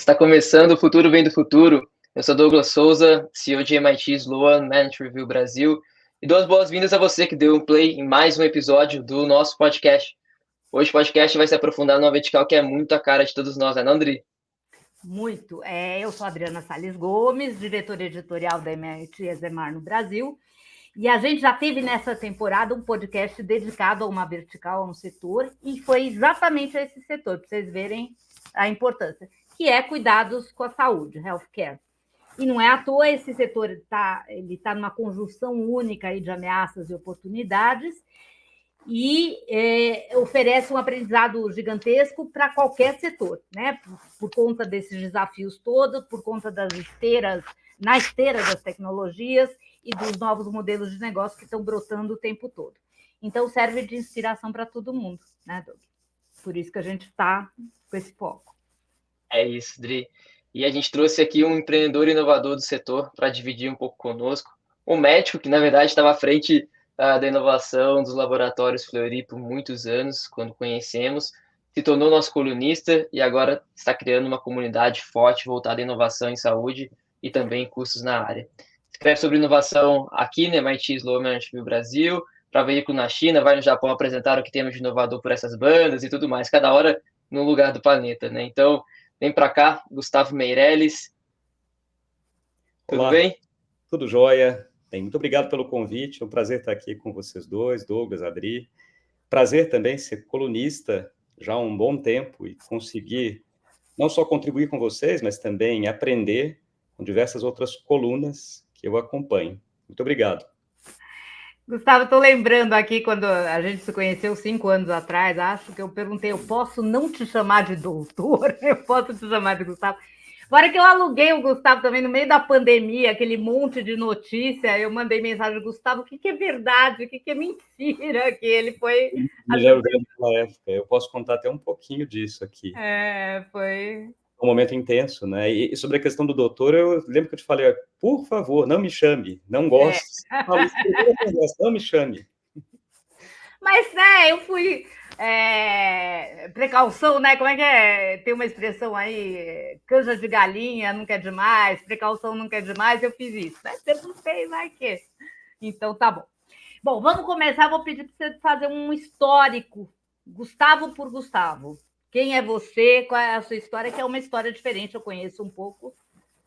está começando o Futuro Vem do Futuro. Eu sou Douglas Souza, CEO de MIT Sloan Management Review Brasil, e dou as boas-vindas a você que deu um play em mais um episódio do nosso podcast. Hoje o podcast vai se aprofundar numa vertical que é muito a cara de todos nós, né, Andri? Muito. Eu sou Adriana Salles Gomes, diretora editorial da MIT Exemar no Brasil, e a gente já teve nessa temporada um podcast dedicado a uma vertical, a um setor, e foi exatamente a esse setor, para vocês verem a importância, que é cuidados com a saúde, healthcare. E não é à toa, esse setor está numa conjunção única aí de ameaças e oportunidades, e oferece um aprendizado gigantesco para qualquer setor, né? Por conta desses desafios todos, por conta na esteira das tecnologias e dos novos modelos de negócio que estão brotando o tempo todo. Então, serve de inspiração para todo mundo, né, Doug? Por isso que a gente está com esse foco. É isso, Dri. E a gente trouxe aqui um empreendedor inovador do setor para dividir um pouco conosco. Um médico que, na verdade, estava à frente da inovação dos laboratórios Fleury por muitos anos, quando conhecemos, se tornou nosso colunista e agora está criando uma comunidade forte voltada à inovação em saúde e também cursos na área. Escreve sobre inovação aqui no MIT Sloan Management Review Brasil, para veículo na China, vai no Japão apresentar o que temos de inovador por essas bandas e tudo mais, cada hora num lugar do planeta, né? Então, vem para cá, Gustavo Meirelles. Tudo Olá, bem? tudo jóia. Bem, muito obrigado pelo convite. É um prazer estar aqui com vocês dois, Douglas, Adri. Prazer também ser colunista já há um bom tempo e conseguir não só contribuir com vocês, mas também aprender com diversas outras colunas que eu acompanho. Muito obrigado. Gustavo, estou lembrando aqui, quando a gente se conheceu 5 anos atrás, acho que eu perguntei, eu posso não te chamar de doutor? Eu posso te chamar de Gustavo? Agora que eu aluguei o Gustavo também no meio da pandemia, aquele monte de notícia, eu mandei mensagem, Gustavo, o que é verdade, o que é mentira? Que ele foi... Me lembro daquela época, eu posso contar até um pouquinho disso aqui. Foi... Um momento intenso, né? E sobre a questão do doutor, eu lembro que eu te falei, por favor, não me chame, não gosto. Não me chame. Mas, né, eu fui... precaução, né? Como é que é? Tem uma expressão aí, canja de galinha nunca é demais, precaução nunca é demais, eu fiz isso, né? Perguntei, vai que... Então, tá bom. Bom, vamos começar, vou pedir para você fazer um histórico, Gustavo por Gustavo. Quem é você, qual é a sua história, que é uma história diferente, eu conheço um pouco.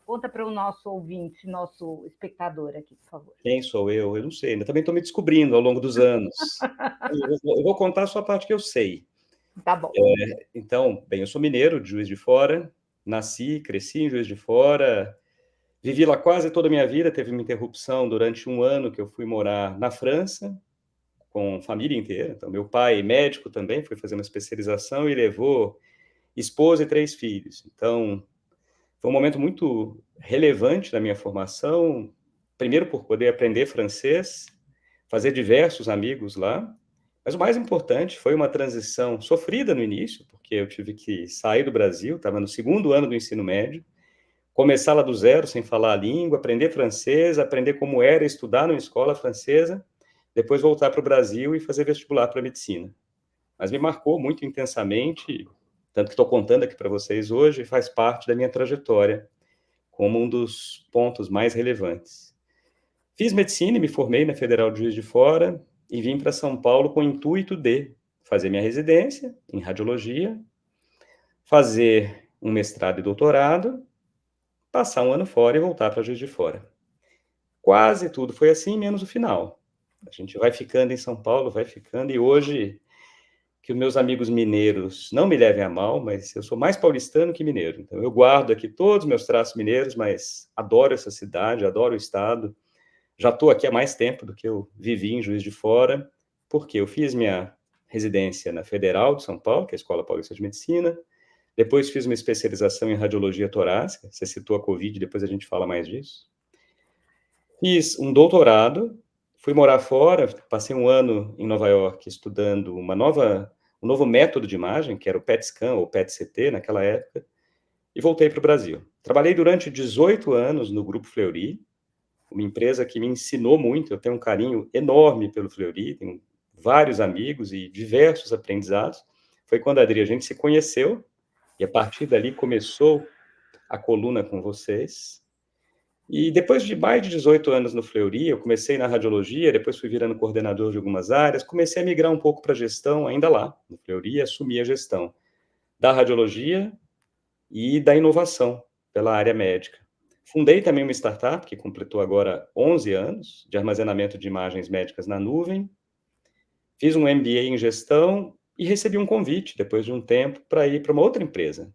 Conta para o nosso ouvinte, nosso espectador aqui, por favor. Quem sou eu? Eu não sei, ainda também estou me descobrindo ao longo dos anos. Eu vou contar só a parte que eu sei. Tá bom. Então, bem, eu sou mineiro, de Juiz de Fora, nasci, cresci em Juiz de Fora, vivi lá quase toda a minha vida, teve uma interrupção durante um ano que eu fui morar na França, com a família inteira. Então, meu pai, médico também, foi fazer uma especialização e levou esposa e 3 filhos. Então, foi um momento muito relevante na minha formação, primeiro por poder aprender francês, fazer diversos amigos lá, mas o mais importante foi uma transição sofrida no início, porque eu tive que sair do Brasil, estava no 2º ano do ensino médio, começar lá do zero, sem falar a língua, aprender francês, aprender como era estudar numa escola francesa, depois voltar para o Brasil e fazer vestibular para medicina. Mas me marcou muito intensamente, tanto que estou contando aqui para vocês hoje, faz parte da minha trajetória como um dos pontos mais relevantes. Fiz medicina e me formei na Federal de Juiz de Fora e vim para São Paulo com o intuito de fazer minha residência em radiologia, fazer um mestrado e doutorado, passar um ano fora e voltar para Juiz de Fora. Quase tudo foi assim, menos o final. A gente vai ficando em São Paulo, vai ficando, e hoje, que os meus amigos mineiros não me levem a mal, mas eu sou mais paulistano que mineiro. Então, eu guardo aqui todos os meus traços mineiros, mas adoro essa cidade, adoro o estado. Já estou aqui há mais tempo do que eu vivi em Juiz de Fora, porque eu fiz minha residência na Federal de São Paulo, que é a Escola Paulista de Medicina, depois fiz uma especialização em radiologia torácica, você citou a Covid, depois a gente fala mais disso. Fiz um doutorado, fui morar fora, passei um ano em Nova York estudando um novo método de imagem, que era o PET scan ou PET-CT naquela época, e voltei para o Brasil. Trabalhei durante 18 anos no Grupo Fleury, uma empresa que me ensinou muito, eu tenho um carinho enorme pelo Fleury, tenho vários amigos e diversos aprendizados. Foi quando a gente se conheceu, e a partir dali começou a coluna com vocês. E depois de mais de 18 anos no Fleury, eu comecei na radiologia, depois fui virando coordenador de algumas áreas, comecei a migrar um pouco para a gestão, ainda lá, no Fleury, assumi a gestão da radiologia e da inovação pela área médica. Fundei também uma startup, que completou agora 11 anos, de armazenamento de imagens médicas na nuvem. Fiz um MBA em gestão e recebi um convite, depois de um tempo, para ir para uma outra empresa,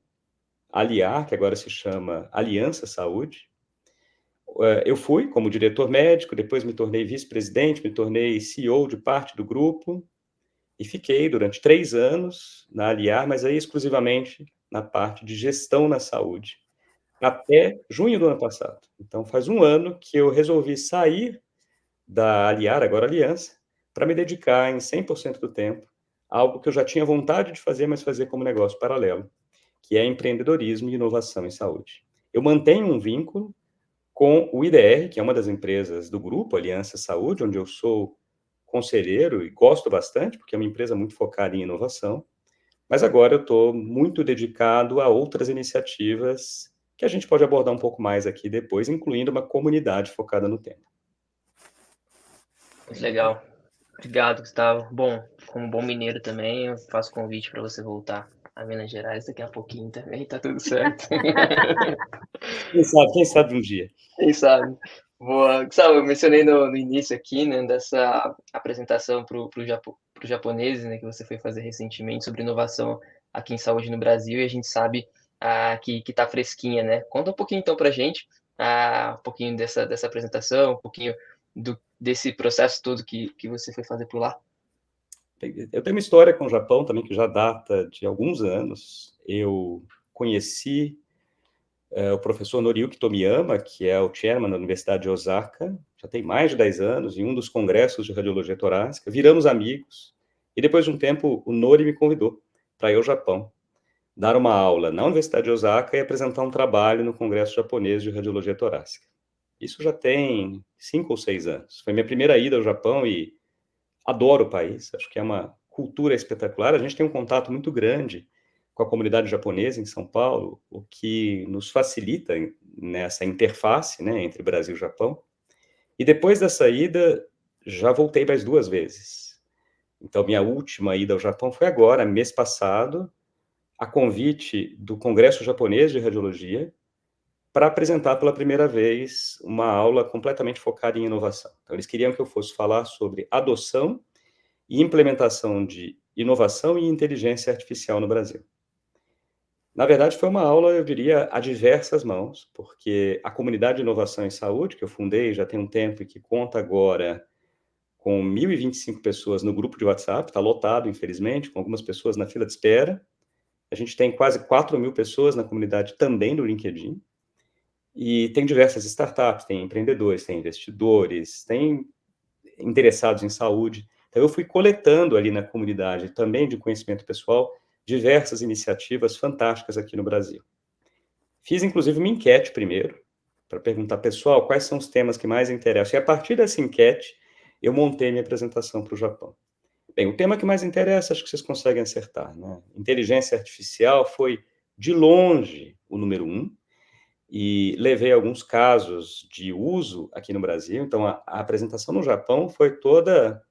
a Aliar, que agora se chama Aliança Saúde. Eu fui como diretor médico, depois me tornei vice-presidente, me tornei CEO de parte do grupo e fiquei durante 3 anos na Aliar, mas aí exclusivamente na parte de gestão na saúde, até junho do ano passado. Então faz um ano que eu resolvi sair da Aliar, agora Aliança, para me dedicar em 100% do tempo a algo que eu já tinha vontade de fazer, mas fazer como negócio paralelo, que é empreendedorismo e inovação em saúde. Eu mantenho um vínculo com o IDR, que é uma das empresas do grupo Aliança Saúde, onde eu sou conselheiro e gosto bastante, porque é uma empresa muito focada em inovação, mas agora eu estou muito dedicado a outras iniciativas que a gente pode abordar um pouco mais aqui depois, incluindo uma comunidade focada no tema. Muito legal. Obrigado, Gustavo. Bom, como bom mineiro também, eu faço convite para você voltar a Minas Gerais daqui a pouquinho também, tá tudo certo. Quem sabe um dia. Quem sabe? Boa. Gustavo, eu mencionei no início aqui, né, dessa apresentação para o japonês, né, que você foi fazer recentemente sobre inovação aqui em saúde no Brasil, e a gente sabe que está fresquinha, né? Conta um pouquinho então para a gente, um pouquinho dessa apresentação, um pouquinho desse processo todo que você foi fazer por lá. Eu tenho uma história com o Japão também que já data de alguns anos. Eu conheci o professor Noriyuki Tomiyama, que é o chairman da Universidade de Osaka, já tem mais de 10 anos, em um dos congressos de radiologia torácica. Viramos amigos, e depois de um tempo, o Nori me convidou para ir ao Japão, dar uma aula na Universidade de Osaka e apresentar um trabalho no Congresso Japonês de Radiologia Torácica. Isso já tem 5 ou 6 anos. Foi minha primeira ida ao Japão e adoro o país, acho que é uma cultura espetacular. A gente tem um contato muito grande com a comunidade japonesa em São Paulo, o que nos facilita nessa interface, né, entre Brasil e Japão. E depois dessa ida, já voltei mais 2 vezes. Então, minha última ida ao Japão foi agora, mês passado, a convite do Congresso Japonês de Radiologia, para apresentar pela primeira vez uma aula completamente focada em inovação. Então, eles queriam que eu fosse falar sobre adoção e implementação de inovação e inteligência artificial no Brasil. Na verdade, foi uma aula, eu diria, a diversas mãos, porque a comunidade de inovação em saúde, que eu fundei já tem um tempo e que conta agora com 1.025 pessoas no grupo de WhatsApp, está lotado, infelizmente, com algumas pessoas na fila de espera. A gente tem quase 4.000 pessoas na comunidade também do LinkedIn, e tem diversas startups, tem empreendedores, tem investidores, tem interessados em saúde. Então, eu fui coletando ali na comunidade, também de conhecimento pessoal, diversas iniciativas fantásticas aqui no Brasil. Fiz, inclusive, uma enquete primeiro, para perguntar, pessoal, quais são os temas que mais interessam. E, a partir dessa enquete, eu montei minha apresentação para o Japão. Bem, o tema que mais interessa, acho que vocês conseguem acertar, né? Inteligência artificial foi, de longe, o número 1, e levei alguns casos de uso aqui no Brasil. Então, a apresentação no Japão foi toda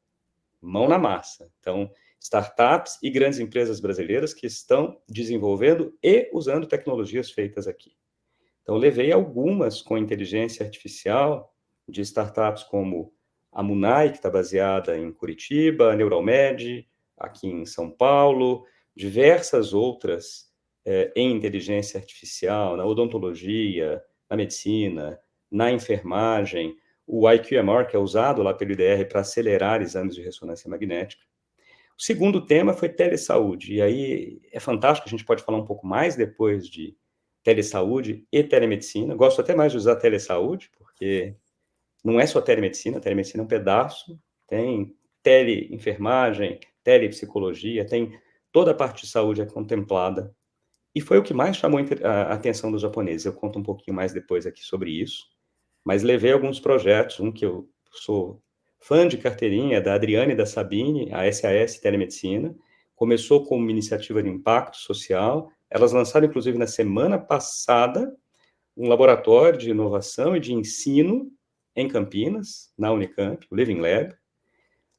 mão na massa. Então, startups e grandes empresas brasileiras que estão desenvolvendo e usando tecnologias feitas aqui. Então, levei algumas com inteligência artificial de startups como a Munai, que está baseada em Curitiba, a Neuralmed, aqui em São Paulo, diversas outras em inteligência artificial, na odontologia, na medicina, na enfermagem, o IQMR, que é usado lá pelo IDR para acelerar exames de ressonância magnética. O segundo tema foi telesaúde, e aí é fantástico, a gente pode falar um pouco mais depois de telesaúde e telemedicina. Gosto até mais de usar telesaúde, porque não é só telemedicina é um pedaço, tem teleenfermagem, telepsicologia, tem toda a parte de saúde é contemplada. E foi o que mais chamou a atenção dos japoneses. Eu conto um pouquinho mais depois aqui sobre isso. Mas levei alguns projetos, um que eu sou fã de carteirinha, da Adriane e da Sabine, a SAS Telemedicina. Começou como uma iniciativa de impacto social. Elas lançaram, inclusive, na semana passada, um laboratório de inovação e de ensino em Campinas, na Unicamp, o Living Lab.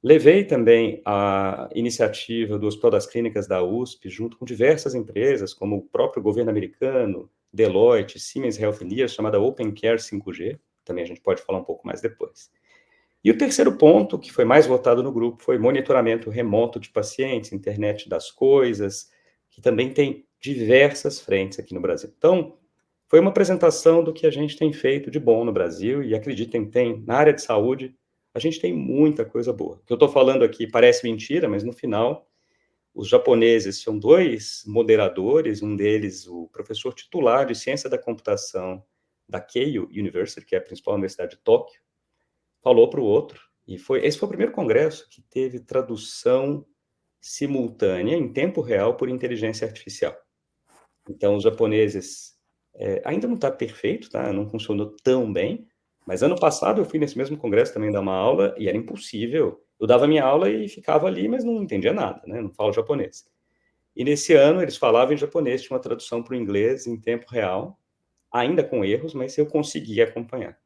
Levei também a iniciativa do Hospital das Clínicas da USP, junto com diversas empresas, como o próprio governo americano, Deloitte, Siemens Healthineers, chamada Open Care 5G, também a gente pode falar um pouco mais depois. E o terceiro ponto, que foi mais votado no grupo, foi monitoramento remoto de pacientes, internet das coisas, que também tem diversas frentes aqui no Brasil. Então, foi uma apresentação do que a gente tem feito de bom no Brasil, e acreditem, tem, na área de saúde, a gente tem muita coisa boa. O que eu estou falando aqui parece mentira, mas no final, os japoneses são 2 moderadores, um deles, o professor titular de ciência da computação da Keio University, que é a principal universidade de Tóquio, falou para o outro, e esse foi o primeiro congresso que teve tradução simultânea, em tempo real, por inteligência artificial. Então, os japoneses, ainda não está perfeito, tá? Não funcionou tão bem, mas ano passado eu fui nesse mesmo congresso também dar uma aula, e era impossível. Eu dava minha aula e ficava ali, mas não entendia nada, né? Não falo japonês. E nesse ano eles falavam em japonês, tinha uma tradução para o inglês em tempo real, ainda com erros, mas eu conseguia acompanhar.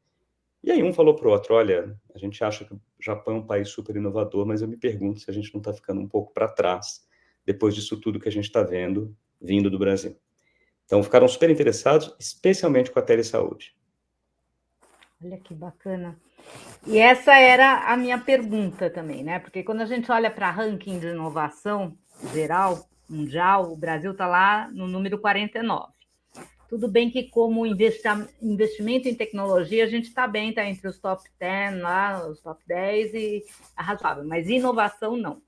E aí um falou para o outro, olha, a gente acha que o Japão é um país super inovador, mas eu me pergunto se a gente não está ficando um pouco para trás, depois disso tudo que a gente está vendo, vindo do Brasil. Então, ficaram super interessados, especialmente com a telesaúde. Olha que bacana. E essa era a minha pergunta também, né? Porque quando a gente olha para ranking de inovação geral, mundial, o Brasil está lá no número 49. Tudo bem que como investimento em tecnologia, a gente está bem, está entre os top 10, lá, os top 10 e é razoável, mas inovação não.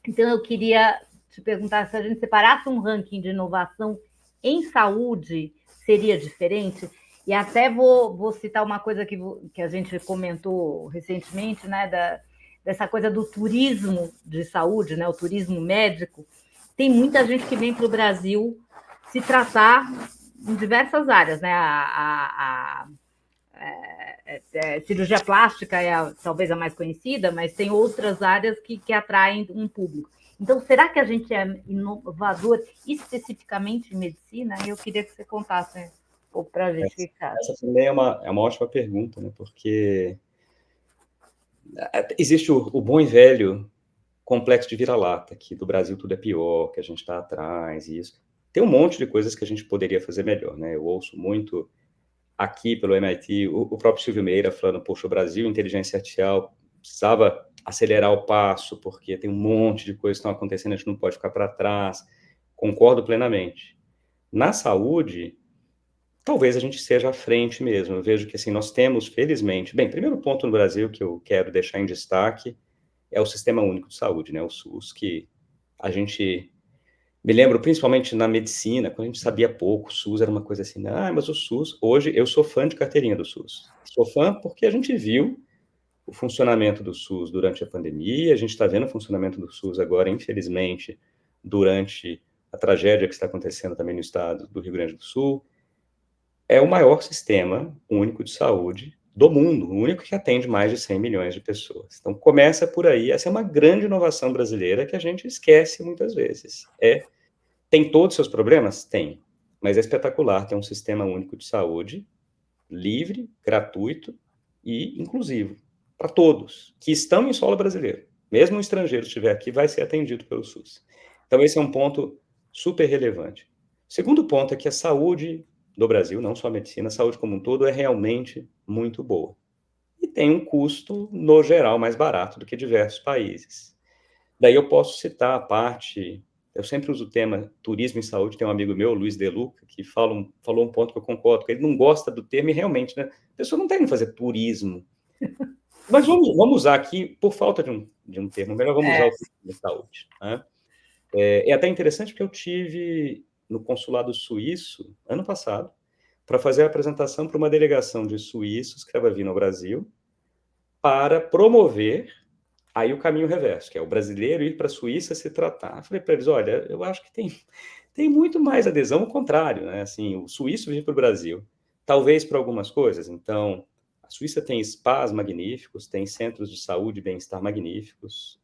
Então, eu queria te perguntar se a gente separasse um ranking de inovação em saúde, seria diferente? E até vou citar uma coisa que a gente comentou recentemente, né, dessa coisa do turismo de saúde, né, o turismo médico. Tem muita gente que vem para o Brasil se tratar em diversas áreas, né? Cirurgia plástica é talvez a mais conhecida, mas tem outras áreas que atraem um público. Então, será que a gente é inovador especificamente em medicina? Eu queria que você contasse um pouco para a gente. Essa também é uma ótima pergunta, né? Porque existe o bom e velho complexo de vira-lata, que do Brasil tudo é pior, que a gente está atrás, e isso. Tem um monte de coisas que a gente poderia fazer melhor, né? Eu ouço muito aqui pelo MIT, o próprio Silvio Meira falando, poxa, o Brasil, inteligência artificial, precisava acelerar o passo, porque tem um monte de coisas que estão acontecendo, a gente não pode ficar para trás. Concordo plenamente. Na saúde, talvez a gente seja à frente mesmo. Eu vejo que, assim, nós temos, felizmente... Bem, primeiro ponto no Brasil que eu quero deixar em destaque é o Sistema Único de Saúde, né, o SUS, que a gente... Me lembro, principalmente na medicina, quando a gente sabia pouco, o SUS era uma coisa assim, mas o SUS... Hoje, eu sou fã de carteirinha do SUS. Sou fã porque a gente viu o funcionamento do SUS durante a pandemia, a gente está vendo o funcionamento do SUS agora, infelizmente, durante a tragédia que está acontecendo também no estado do Rio Grande do Sul. É o maior sistema único de saúde do mundo, o único que atende mais de 100 milhões de pessoas. Então, começa por aí. Essa é uma grande inovação brasileira que a gente esquece muitas vezes. Tem todos os seus problemas? Tem. Mas é espetacular ter um sistema único de saúde livre, gratuito e inclusivo para todos que estão em solo brasileiro. Mesmo um estrangeiro estiver aqui, vai ser atendido pelo SUS. Então, esse é um ponto super relevante. O segundo ponto é que a saúde do Brasil, não só a medicina, a saúde como um todo, é realmente muito boa. E tem um custo, no geral, mais barato do que diversos países. Daí eu posso citar a parte... Eu sempre uso o tema turismo em saúde. Tem um amigo meu, Luiz De Luca, que falou um ponto que eu concordo, que ele não gosta do termo e realmente, né? A pessoa não está indo fazer turismo. Mas vamos usar aqui, por falta de um termo melhor, vamos usar o turismo de saúde. Né? É até interessante porque eu tive no consulado suíço, ano passado, para fazer a apresentação para uma delegação de suíços que estava vindo ao Brasil para promover aí o caminho reverso, que é o brasileiro ir para a Suíça se tratar. Eu falei para eles, olha, eu acho que tem muito mais adesão ao contrário, né? Assim, o suíço vir para o Brasil, talvez para algumas coisas. Então, a Suíça tem spas magníficos, tem centros de saúde e bem-estar magníficos.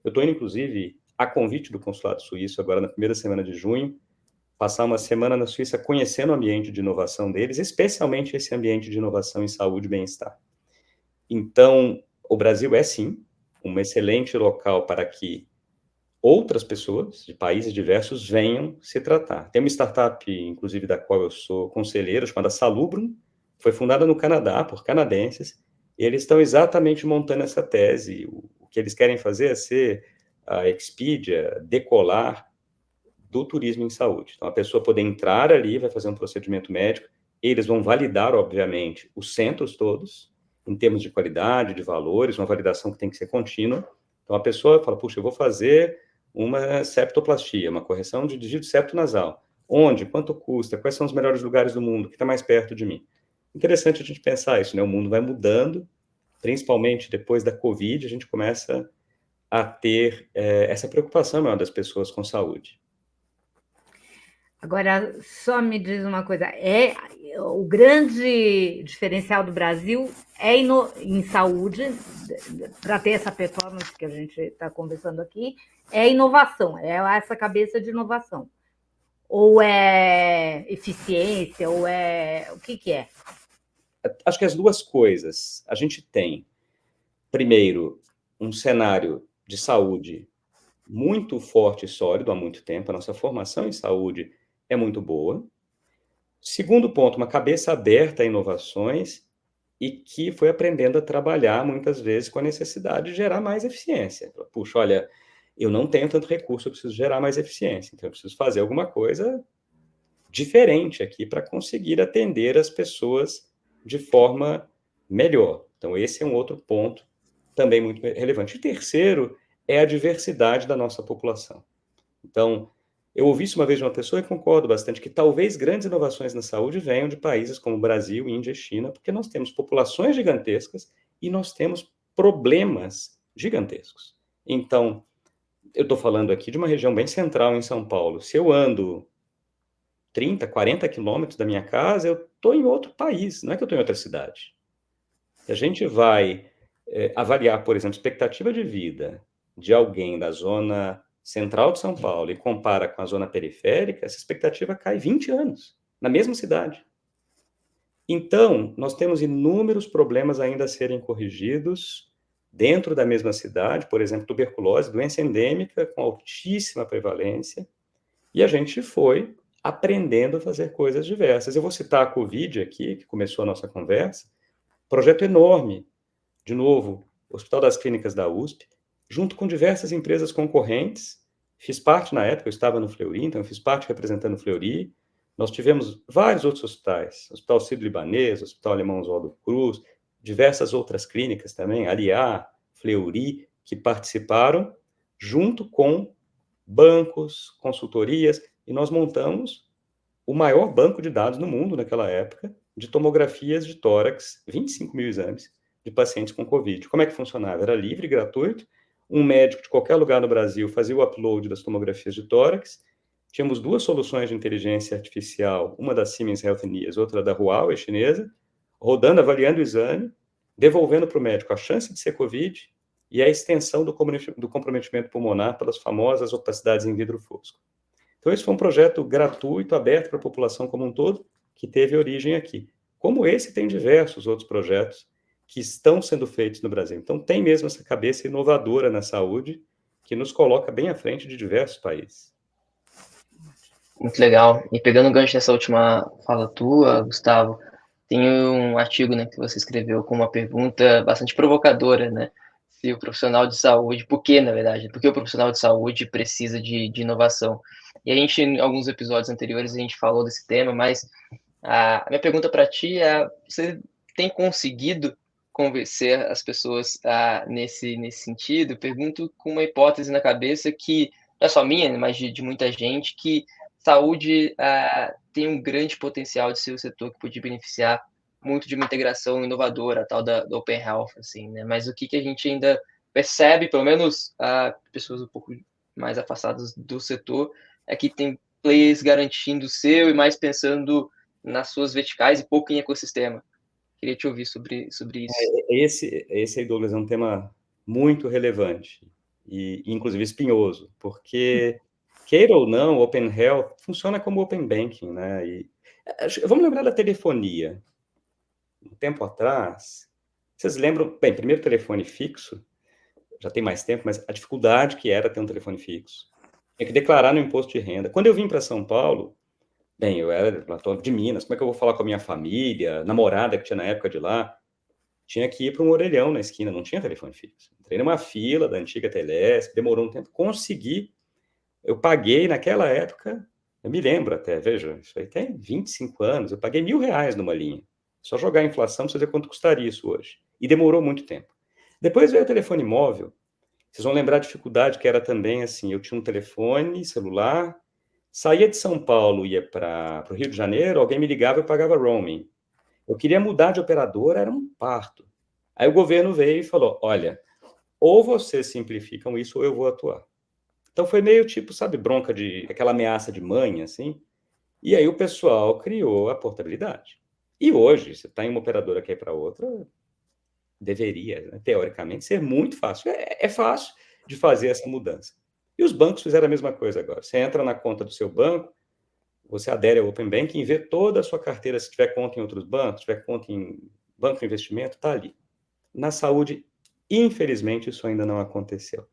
Eu estou indo, inclusive, a convite do consulado suíço, agora na primeira semana de junho, passar uma semana na Suíça conhecendo o ambiente de inovação deles, especialmente esse ambiente de inovação em saúde e bem-estar. Então, o Brasil é, sim, um excelente local para que outras pessoas de países diversos venham se tratar. Tem uma startup, inclusive, da qual eu sou conselheiro, chamada Salubrum, foi fundada no Canadá por canadenses, e eles estão exatamente montando essa tese. O que eles querem fazer é ser a Expedia, decolar do turismo em saúde. Então, a pessoa poder entrar ali, vai fazer um procedimento médico, eles vão validar, obviamente, os centros todos, em termos de qualidade, de valores, uma validação que tem que ser contínua. Então, a pessoa fala, puxa, eu vou fazer uma septoplastia, uma correção de desvio de septo nasal. Onde? Quanto custa? Quais são os melhores lugares do mundo? O que está mais perto de mim? Interessante a gente pensar isso, né? O mundo vai mudando, principalmente depois da Covid, a gente começa a ter essa preocupação maior das pessoas com saúde. Agora, só me diz uma coisa, o grande diferencial do Brasil em saúde, para ter essa performance que a gente está conversando aqui, é inovação, é essa cabeça de inovação. Ou é eficiência, ou o que é? Acho que as duas coisas. A gente tem, primeiro, um cenário de saúde muito forte e sólido há muito tempo. A nossa formação em saúde é muito boa. Segundo ponto, uma cabeça aberta a inovações e que foi aprendendo a trabalhar, muitas vezes, com a necessidade de gerar mais eficiência. Puxa, olha, eu não tenho tanto recurso, eu preciso gerar mais eficiência. Então, eu preciso fazer alguma coisa diferente aqui para conseguir atender as pessoas de forma melhor. Então, esse é um outro ponto também muito relevante. O terceiro é a diversidade da nossa população. Então, eu ouvi isso uma vez de uma pessoa e concordo bastante que talvez grandes inovações na saúde venham de países como Brasil, Índia e China, porque nós temos populações gigantescas e nós temos problemas gigantescos. Então, eu estou falando aqui de uma região bem central em São Paulo. Se eu ando 30, 40 quilômetros da minha casa, eu estou em outro país, não é que eu estou em outra cidade. Se a gente vai avaliar, por exemplo, expectativa de vida de alguém da zona central de São Paulo e compara com a zona periférica, essa expectativa cai 20 anos, na mesma cidade. Então, nós temos inúmeros problemas ainda a serem corrigidos dentro da mesma cidade, por exemplo, tuberculose, doença endêmica com altíssima prevalência, e a gente foi aprendendo a fazer coisas diversas. Eu vou citar a Covid aqui, que começou a nossa conversa, projeto enorme, de novo, Hospital das Clínicas da USP, junto com diversas empresas concorrentes. Fiz parte na época, eu estava no Fleury, então eu fiz parte representando o Fleury. Nós tivemos vários outros hospitais, Hospital Sírio-Libanês, Hospital Alemão Oswaldo Cruz, diversas outras clínicas também, Aliá, Fleury, que participaram, junto com bancos, consultorias, e nós montamos o maior banco de dados no mundo naquela época, de tomografias de tórax, 25 mil exames, de pacientes com Covid. Como é que funcionava? Era livre, gratuito, um médico de qualquer lugar no Brasil fazia o upload das tomografias de tórax, tínhamos duas soluções de inteligência artificial, uma da Siemens Healthineers, outra da Huawei chinesa, rodando, avaliando o exame, devolvendo para o médico a chance de ser Covid e a extensão do comprometimento pulmonar pelas famosas opacidades em vidro fosco. Então, esse foi um projeto gratuito, aberto para a população como um todo, que teve origem aqui. Como esse, tem diversos outros projetos que estão sendo feitos no Brasil. Então, tem mesmo essa cabeça inovadora na saúde, que nos coloca bem à frente de diversos países. Muito legal. E pegando o gancho dessa última fala tua, Gustavo, tem um artigo, né, que você escreveu com uma pergunta bastante provocadora, né? Se o profissional de saúde, por que, na verdade, por que o profissional de saúde precisa de inovação? E a gente, em alguns episódios anteriores, a gente falou desse tema, mas a minha pergunta para ti é: você tem conseguido convencer as pessoas nesse sentido? Pergunto com uma hipótese na cabeça que não é só minha, mas de muita gente, que saúde tem um grande potencial de ser o setor que pode beneficiar muito de uma integração inovadora, a tal da Open Health, assim, né? Mas o que a gente ainda percebe, pelo menos pessoas um pouco mais afastadas do setor, é que tem players garantindo o seu e mais pensando nas suas verticais e pouco em ecossistema. Queria te ouvir sobre isso. Esse aí, Douglas, é um tema muito relevante e inclusive espinhoso, porque Queira ou não, o Open Health funciona como Open Banking, né? Vamos lembrar da telefonia. Um tempo atrás, vocês lembram? Bem, primeiro telefone fixo, já tem mais tempo, mas a dificuldade que era ter um telefone fixo. Tinha que declarar no imposto de renda. Quando eu vim para São Paulo, bem, eu era de Minas, como é que eu vou falar com a minha família, namorada que tinha na época de lá? Tinha que ir para um orelhão na esquina, não tinha telefone fixo. Entrei numa fila da antiga Telesp, demorou um tempo, consegui. Eu paguei naquela época, eu me lembro até, veja, isso aí tem 25 anos, eu paguei R$ 1.000 numa linha. Só jogar a inflação para você ver quanto custaria isso hoje. E demorou muito tempo. Depois veio o telefone móvel. Vocês vão lembrar a dificuldade que era também assim, eu tinha um telefone celular, saía de São Paulo, ia para o Rio de Janeiro, alguém me ligava e eu pagava roaming. Eu queria mudar de operadora, era um parto. Aí o governo veio e falou, olha, ou vocês simplificam isso ou eu vou atuar. Então foi meio tipo, sabe, bronca de aquela ameaça de mãe, assim. E aí o pessoal criou a portabilidade. E hoje, você está em uma operadora que é para outra, deveria, né, teoricamente, ser muito fácil. É fácil de fazer essa mudança. E os bancos fizeram a mesma coisa agora. Você entra na conta do seu banco, você adere ao Open Banking e vê toda a sua carteira, se tiver conta em outros bancos, tiver conta em banco de investimento, está ali. Na saúde, infelizmente, isso ainda não aconteceu.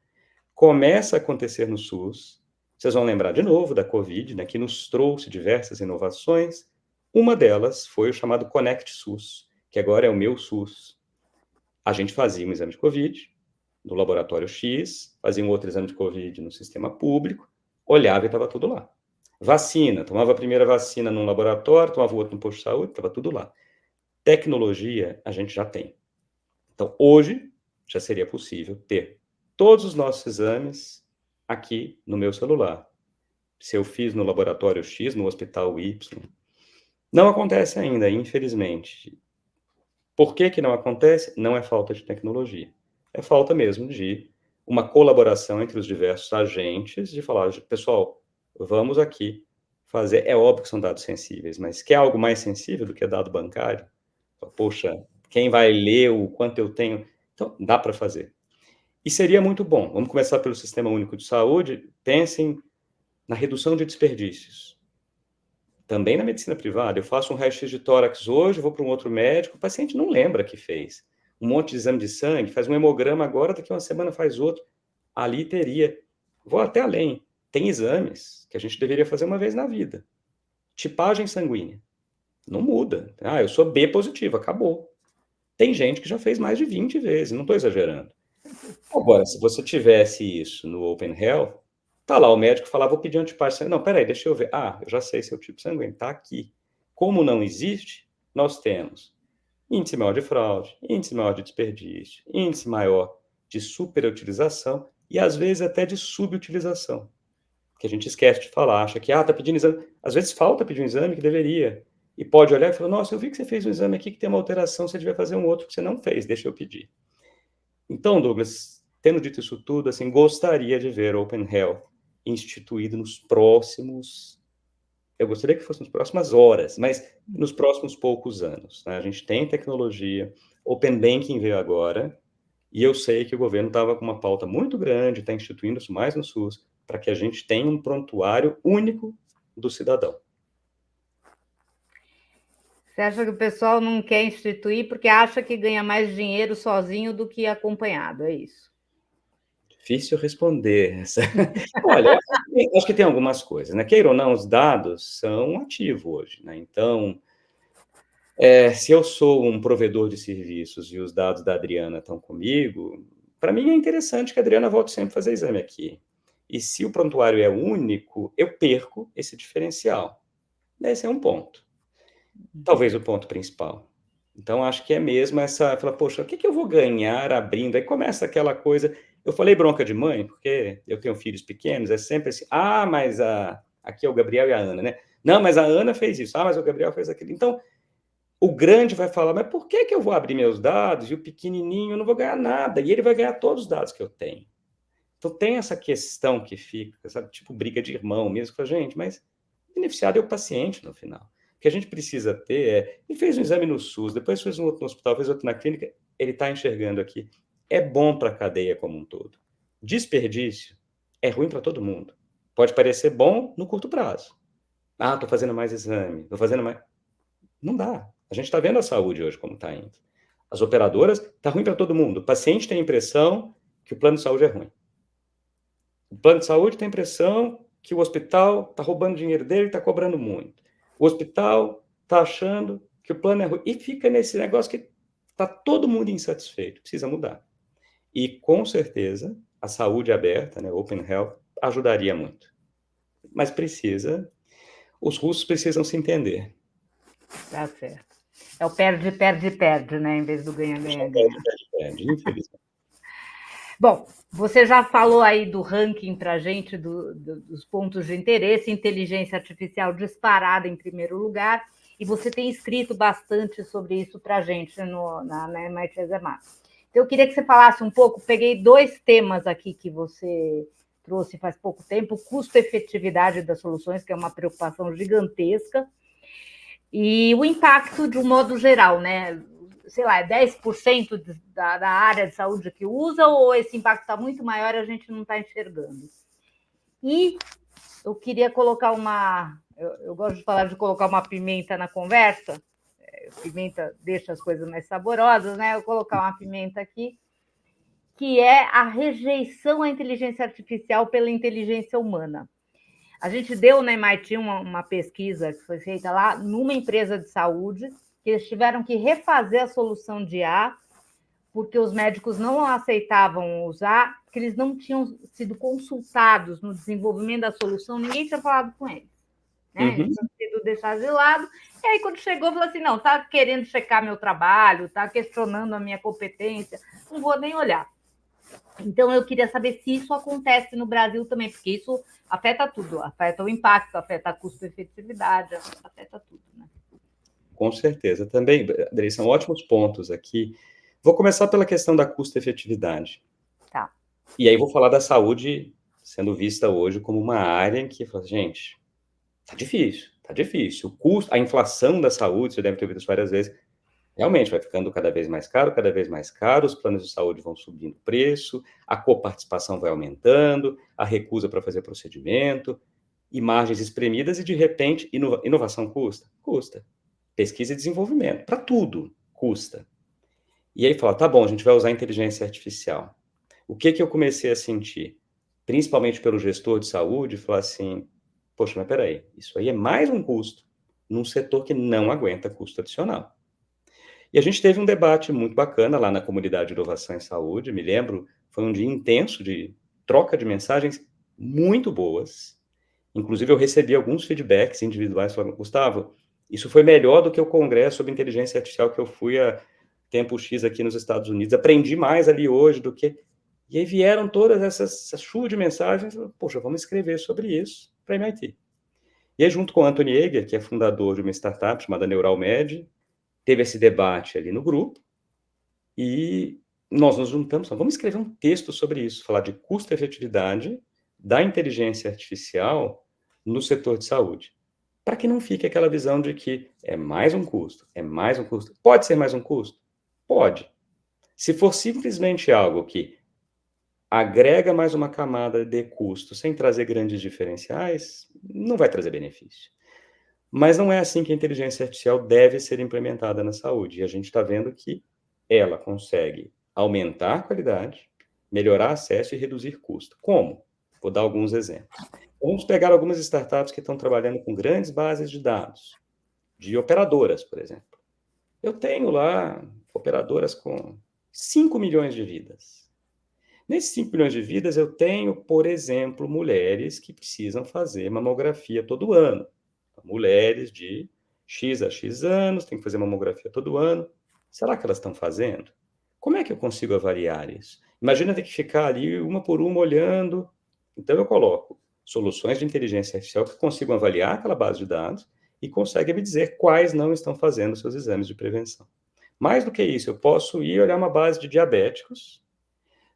Começa a acontecer no SUS. Vocês vão lembrar de novo da Covid, né, que nos trouxe diversas inovações. Uma delas foi o chamado Conect SUS, que agora é o meu SUS. A gente fazia um exame de Covid no laboratório X, fazia um outro exame de Covid no sistema público, olhava e estava tudo lá. Vacina, tomava a primeira vacina num laboratório, tomava o outro no posto de saúde, estava tudo lá. Tecnologia a gente já tem. Então, hoje, já seria possível ter todos os nossos exames aqui no meu celular. Se eu fiz no laboratório X, no hospital Y. Não acontece ainda, infelizmente. Por que que não acontece? Não é falta de tecnologia. É falta mesmo de uma colaboração entre os diversos agentes, de falar, pessoal, vamos aqui fazer. É óbvio que são dados sensíveis, mas quer algo mais sensível do que dado bancário? Poxa, quem vai ler o quanto eu tenho? Então, dá para fazer. E seria muito bom. Vamos começar pelo Sistema Único de Saúde. Pensem na redução de desperdícios. Também na medicina privada. Eu faço um raio-x de tórax hoje, vou para um outro médico, o paciente não lembra que fez. Um monte de exame de sangue, faz um hemograma agora, daqui a uma semana faz outro. Ali teria. Vou até além. Tem exames que a gente deveria fazer uma vez na vida. Tipagem sanguínea. Não muda. Ah, eu sou B positivo, acabou. Tem gente que já fez mais de 20 vezes, não estou exagerando. Agora, se você tivesse isso no Open Health, tá lá, o médico falava, vou pedir um antipático sanguíneo. Não, peraí, deixa eu ver. Ah, eu já sei seu tipo sanguíneo, tá aqui. Como não existe, nós temos índice maior de fraude, índice maior de desperdício, índice maior de superutilização e, às vezes, até de subutilização. Que a gente esquece de falar, acha que, tá pedindo exame. Às vezes falta pedir um exame que deveria. E pode olhar e falar, nossa, eu vi que você fez um exame aqui que tem uma alteração, você devia fazer um outro que você não fez, deixa eu pedir. Então, Douglas, tendo dito isso tudo, assim, gostaria de ver Open Health instituído nos próximos, eu gostaria que fosse nas próximas horas, mas nos próximos poucos anos, né? A gente tem tecnologia, Open Banking veio agora, e eu sei que o governo estava com uma pauta muito grande, está instituindo isso mais no SUS, para que a gente tenha um prontuário único do cidadão. Você acha que o pessoal não quer instituir porque acha que ganha mais dinheiro sozinho do que acompanhado, é isso? Difícil responder essa. Olha, acho que tem algumas coisas, né? Queira ou não, os dados são ativos hoje, né? Então, se eu sou um provedor de serviços e os dados da Adriana estão comigo, para mim é interessante que a Adriana volte sempre a fazer exame aqui. E se o prontuário é único, eu perco esse diferencial. Esse é um ponto. Talvez o ponto principal. Então, acho que é mesmo essa, falar, poxa, o que eu vou ganhar abrindo? Aí começa aquela coisa, eu falei bronca de mãe, porque eu tenho filhos pequenos, é sempre assim, mas aqui é o Gabriel e a Ana, né? Não, mas a Ana fez isso, mas o Gabriel fez aquilo. Então, o grande vai falar, mas por que eu vou abrir meus dados e o pequenininho eu não vou ganhar nada? E ele vai ganhar todos os dados que eu tenho. Então, tem essa questão que fica, sabe, tipo briga de irmão mesmo, que gente, mas o beneficiado é o paciente no final. O que a gente precisa ter ele fez um exame no SUS, depois fez um outro no hospital, fez outro na clínica, ele está enxergando aqui. É bom para a cadeia como um todo. Desperdício é ruim para todo mundo. Pode parecer bom no curto prazo. Ah, estou fazendo mais exame, estou fazendo mais... Não dá. A gente está vendo a saúde hoje como está indo. As operadoras, está ruim para todo mundo. O paciente tem a impressão que o plano de saúde é ruim. O plano de saúde tem a impressão que o hospital está roubando dinheiro dele e está cobrando muito. O hospital está achando que o plano é ruim. E fica nesse negócio que está todo mundo insatisfeito. Precisa mudar. E, com certeza, a saúde aberta, né, Open Health, ajudaria muito. Mas os russos precisam se entender. Tá certo. É o perde, perde, perde, né? Em vez do ganha, ganha, ganha. Perde, infelizmente. Bom, você já falou aí do ranking para a gente, dos pontos de interesse, inteligência artificial disparada em primeiro lugar, e você tem escrito bastante sobre isso para a gente na MIT ESEMAR. Então, eu queria que você falasse um pouco, peguei 2 temas aqui que você trouxe faz pouco tempo, custo-efetividade das soluções, que é uma preocupação gigantesca, e o impacto de um modo geral, né? Sei lá, é 10% da área de saúde que usa, ou esse impacto está muito maior e a gente não está enxergando? E eu queria colocar eu gosto de falar de colocar uma pimenta na conversa, pimenta deixa as coisas mais saborosas, né? Eu vou colocar uma pimenta aqui, que é a rejeição à inteligência artificial pela inteligência humana. A gente deu na MIT uma pesquisa que foi feita lá numa empresa de saúde, que eles tiveram que refazer a solução de IA, porque os médicos não aceitavam usar, porque eles não tinham sido consultados no desenvolvimento da solução, ninguém tinha falado com eles. Né? Eles tinham sido deixados de lado, e aí quando chegou, falou assim, não, está querendo checar meu trabalho, está questionando a minha competência, não vou nem olhar. Então, eu queria saber se isso acontece no Brasil também, porque isso afeta tudo, afeta o impacto, afeta a custo-efetividade, afeta tudo, né? Com certeza. Também, Adri, são ótimos pontos aqui. Vou começar pela questão da custo-efetividade. Tá. E aí vou falar da saúde sendo vista hoje como uma área em que, gente, tá difícil. O custo, a inflação da saúde, você deve ter ouvido isso várias vezes, realmente vai ficando cada vez mais caro, os planos de saúde vão subindo o preço, a coparticipação vai aumentando, a recusa para fazer procedimento, e margens espremidas, e de repente, inovação custa? Custa. Pesquisa e desenvolvimento, para tudo, custa. E aí fala, tá bom, a gente vai usar inteligência artificial. O que eu comecei a sentir? Principalmente pelo gestor de saúde, falar assim, poxa, mas peraí, isso aí é mais um custo num setor que não aguenta custo adicional. E a gente teve um debate muito bacana lá na comunidade de inovação em saúde, me lembro, foi um dia intenso de troca de mensagens muito boas. Inclusive, eu recebi alguns feedbacks individuais falando, Gustavo, isso foi melhor do que o congresso sobre inteligência artificial que eu fui há tempo X aqui nos Estados Unidos. Aprendi mais ali hoje do que... E aí vieram todas essa chuva de mensagens, poxa, vamos escrever sobre isso para a MIT. E aí, junto com o Anthony Eger, que é fundador de uma startup chamada NeuralMed, teve esse debate ali no grupo, e nós nos juntamos, vamos escrever um texto sobre isso, falar de custo-efetividade da inteligência artificial no setor de saúde, para que não fique aquela visão de que é mais um custo. Pode ser mais um custo? Pode. Se for simplesmente algo que agrega mais uma camada de custo sem trazer grandes diferenciais, não vai trazer benefício. Mas não é assim que a inteligência artificial deve ser implementada na saúde. E a gente está vendo que ela consegue aumentar a qualidade, melhorar acesso e reduzir custo. Como? Vou dar alguns exemplos. Vamos pegar algumas startups que estão trabalhando com grandes bases de dados, de operadoras, por exemplo. Eu tenho lá operadoras com 5 milhões de vidas. Nesses 5 milhões de vidas, eu tenho, por exemplo, mulheres que precisam fazer mamografia todo ano. Mulheres de X a X anos, tem que fazer mamografia todo ano. Será que elas estão fazendo? Como é que eu consigo avaliar isso? Imagina ter que ficar ali uma por uma olhando. Então, eu coloco soluções de inteligência artificial que consigam avaliar aquela base de dados e conseguem me dizer quais não estão fazendo seus exames de prevenção. Mais do que isso, eu posso ir olhar uma base de diabéticos,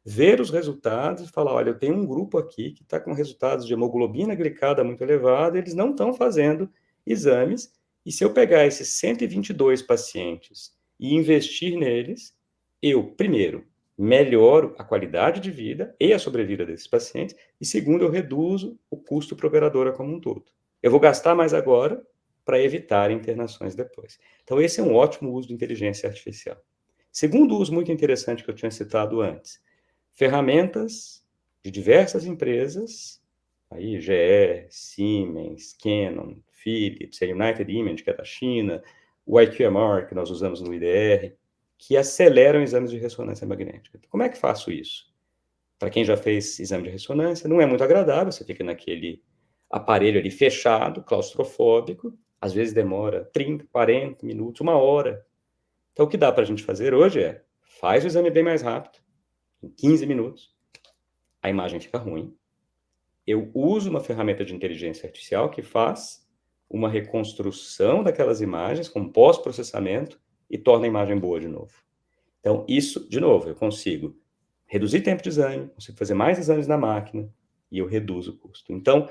ver os resultados e falar, olha, eu tenho um grupo aqui que está com resultados de hemoglobina glicada muito elevada, eles não estão fazendo exames, e se eu pegar esses 122 pacientes e investir neles, eu, primeiro, melhoro a qualidade de vida e a sobrevida desses pacientes, e segundo, eu reduzo o custo para a operadora como um todo. Eu vou gastar mais agora para evitar internações depois. Então, esse é um ótimo uso de inteligência artificial. Segundo uso muito interessante que eu tinha citado antes, ferramentas de diversas empresas, aí GE, Siemens, Canon, Philips, a United Image, que é da China, o IQMR, que nós usamos no IDR, que aceleram exames de ressonância magnética. Como é que faço isso? Para quem já fez exame de ressonância, não é muito agradável, você fica naquele aparelho ali fechado, claustrofóbico, às vezes demora 30, 40 minutos, 1 hora. Então, o que dá para a gente fazer hoje é, faz o exame bem mais rápido, em 15 minutos, a imagem fica ruim. Eu uso uma ferramenta de inteligência artificial que faz uma reconstrução daquelas imagens com pós-processamento e torna a imagem boa de novo. Então, isso, de novo, eu consigo reduzir tempo de exame, consigo fazer mais exames na máquina e eu reduzo o custo. Então,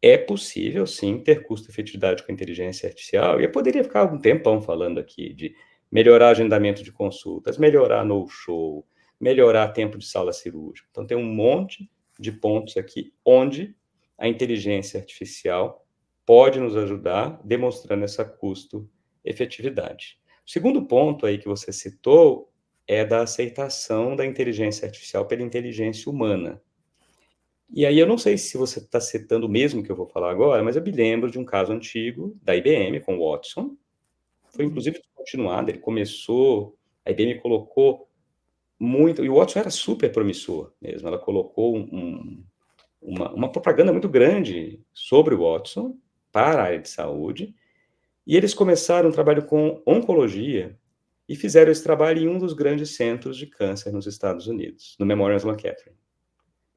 é possível, sim, ter custo-efetividade com a inteligência artificial, e eu poderia ficar um tempão falando aqui de melhorar agendamento de consultas, melhorar no-show, melhorar tempo de sala cirúrgica. Então, tem um monte de pontos aqui onde a inteligência artificial pode nos ajudar, demonstrando essa custo-efetividade. O segundo ponto aí que você citou é da aceitação da inteligência artificial pela inteligência humana. E aí eu não sei se você está citando o mesmo que eu vou falar agora, mas eu me lembro de um caso antigo da IBM com o Watson. Foi inclusive descontinuado, ele começou, a IBM colocou muito, e o Watson era super promissor mesmo, ela colocou uma propaganda muito grande sobre o Watson para a área de saúde, e eles começaram um trabalho com oncologia e fizeram esse trabalho em um dos grandes centros de câncer nos Estados Unidos, no Memorial Sloan Kettering.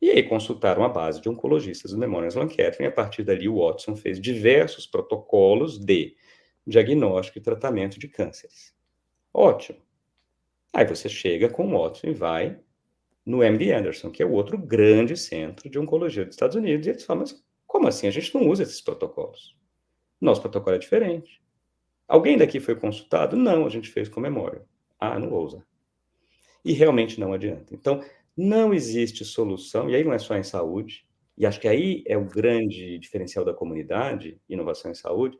E aí consultaram a base de oncologistas do Memorial Sloan Kettering, e a partir dali o Watson fez diversos protocolos de diagnóstico e tratamento de cânceres. Ótimo. Aí você chega com o Watson e vai no MD Anderson, que é o outro grande centro de oncologia dos Estados Unidos, e eles falam, mas como assim? A gente não usa esses protocolos. Nosso protocolo é diferente. Alguém daqui foi consultado? Não, a gente fez com Memorial. Ah, não vou usar. E realmente não adianta. Então, não existe solução, e aí não é só em saúde, e acho que aí é o grande diferencial da comunidade, inovação em saúde,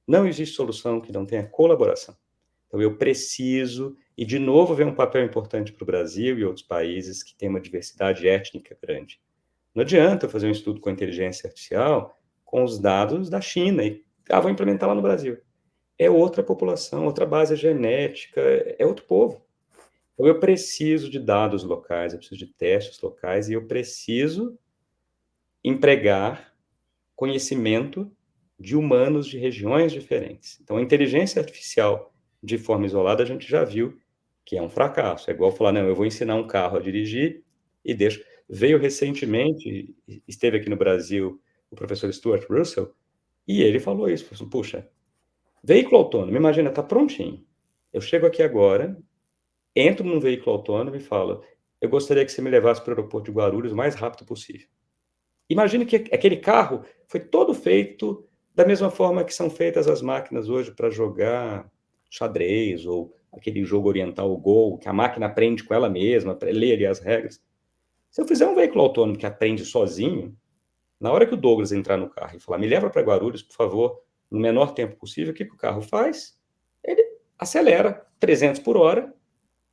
não existe solução que não tenha colaboração. Então, eu preciso, e de novo vem um papel importante para o Brasil e outros países que têm uma diversidade étnica grande. Não adianta eu fazer um estudo com a inteligência artificial com os dados da China e vou implementar lá no Brasil. É outra população, outra base genética, é outro povo. Então, eu preciso de dados locais, eu preciso de testes locais e eu preciso empregar conhecimento de humanos de regiões diferentes. Então, a inteligência artificial, de forma isolada, a gente já viu que é um fracasso. É igual falar, não, eu vou ensinar um carro a dirigir e deixo. Veio recentemente, esteve aqui no Brasil, o professor Stuart Russell, e ele falou isso, falou assim, puxa, veículo autônomo, imagina, está prontinho. Eu chego aqui agora, entro num veículo autônomo e falo, eu gostaria que você me levasse para o aeroporto de Guarulhos o mais rápido possível. Imagine que aquele carro foi todo feito da mesma forma que são feitas as máquinas hoje para jogar xadrez ou aquele jogo oriental, o Go, que a máquina aprende com ela mesma, lê ali as regras. Se eu fizer um veículo autônomo que aprende sozinho, na hora que o Douglas entrar no carro e falar, me leva para Guarulhos, por favor, no menor tempo possível, o que o carro faz? Ele acelera 300 por hora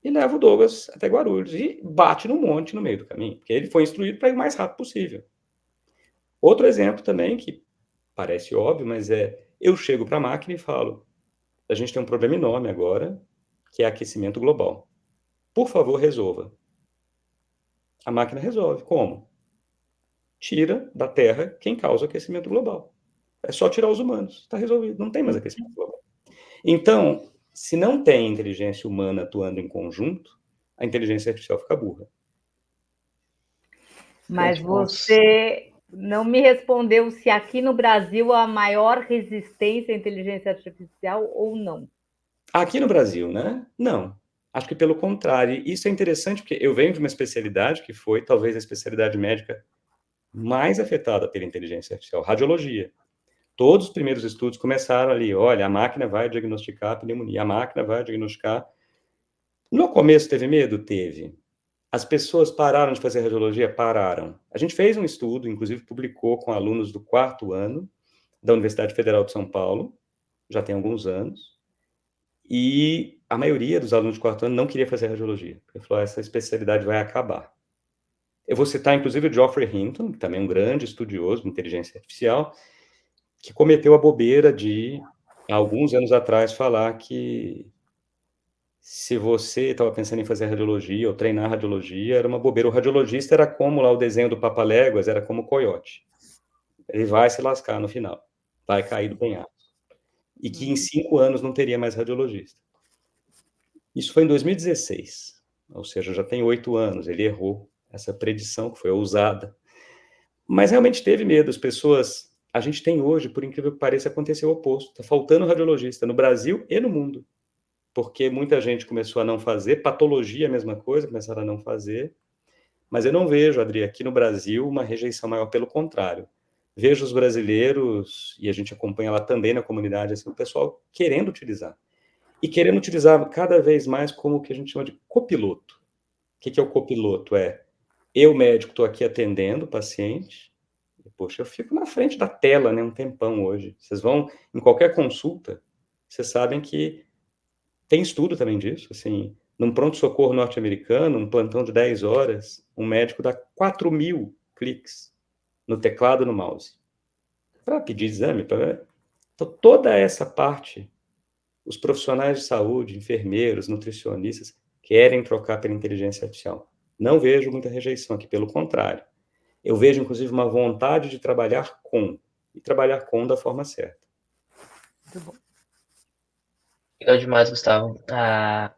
e leva o Douglas até Guarulhos e bate no monte no meio do caminho, porque ele foi instruído para ir o mais rápido possível. Outro exemplo também, que parece óbvio, mas eu chego para a máquina e falo, a gente tem um problema enorme agora, que é aquecimento global. Por favor, resolva. A máquina resolve. Como? Tira da Terra quem causa aquecimento global. É só tirar os humanos. Está resolvido. Não tem mais aquecimento global. Então, se não tem inteligência humana atuando em conjunto, a inteligência artificial fica burra. Mas você não me respondeu se aqui no Brasil há maior resistência à inteligência artificial ou não. Aqui no Brasil, né? Não. Acho que pelo contrário. Isso é interessante porque eu venho de uma especialidade que foi talvez a especialidade médica mais afetada pela inteligência artificial, radiologia. Todos os primeiros estudos começaram ali, olha, a máquina vai diagnosticar a pneumonia, a máquina vai diagnosticar. No começo teve medo? Teve. As pessoas pararam de fazer radiologia? Pararam. A gente fez um estudo, inclusive publicou com alunos do 4º ano da Universidade Federal de São Paulo, já tem alguns anos, e a maioria dos alunos de 4º ano não queria fazer radiologia, porque falou, essa especialidade vai acabar. Eu vou citar, inclusive, o Geoffrey Hinton, que também é um grande estudioso de inteligência artificial, que cometeu a bobeira de, há alguns anos atrás, falar que se você estava pensando em fazer radiologia ou treinar radiologia, era uma bobeira. O radiologista era como lá o desenho do Papaléguas, era como o coiote. Ele vai se lascar no final, vai cair do penhasco. E que em 5 anos não teria mais radiologista. Isso foi em 2016, ou seja, já tem 8 anos. Ele errou essa predição que foi ousada. Mas realmente teve medo. As pessoas... A gente tem hoje, por incrível que pareça, aconteceu o oposto. Está faltando radiologista no Brasil e no mundo. Porque muita gente começou a não fazer, patologia a mesma coisa, começaram a não fazer, mas eu não vejo, Adri, aqui no Brasil, uma rejeição maior, pelo contrário. Vejo os brasileiros, e a gente acompanha lá também na comunidade, assim, o pessoal querendo utilizar. E querendo utilizar cada vez mais como o que a gente chama de copiloto. O que é o copiloto? Eu, médico, estou aqui atendendo o paciente, e, poxa, eu fico na frente da tela, né, um tempão hoje. Vocês vão, em qualquer consulta, vocês sabem que tem estudo também disso, assim, num pronto-socorro norte-americano, um plantão de 10 horas, um médico dá 4.000 cliques no teclado e no mouse para pedir exame. Então, toda essa parte, os profissionais de saúde, enfermeiros, nutricionistas, querem trocar pela inteligência artificial. Não vejo muita rejeição aqui, pelo contrário. Eu vejo, inclusive, uma vontade de trabalhar com, e trabalhar com da forma certa. Muito bom. Legal demais, Gustavo.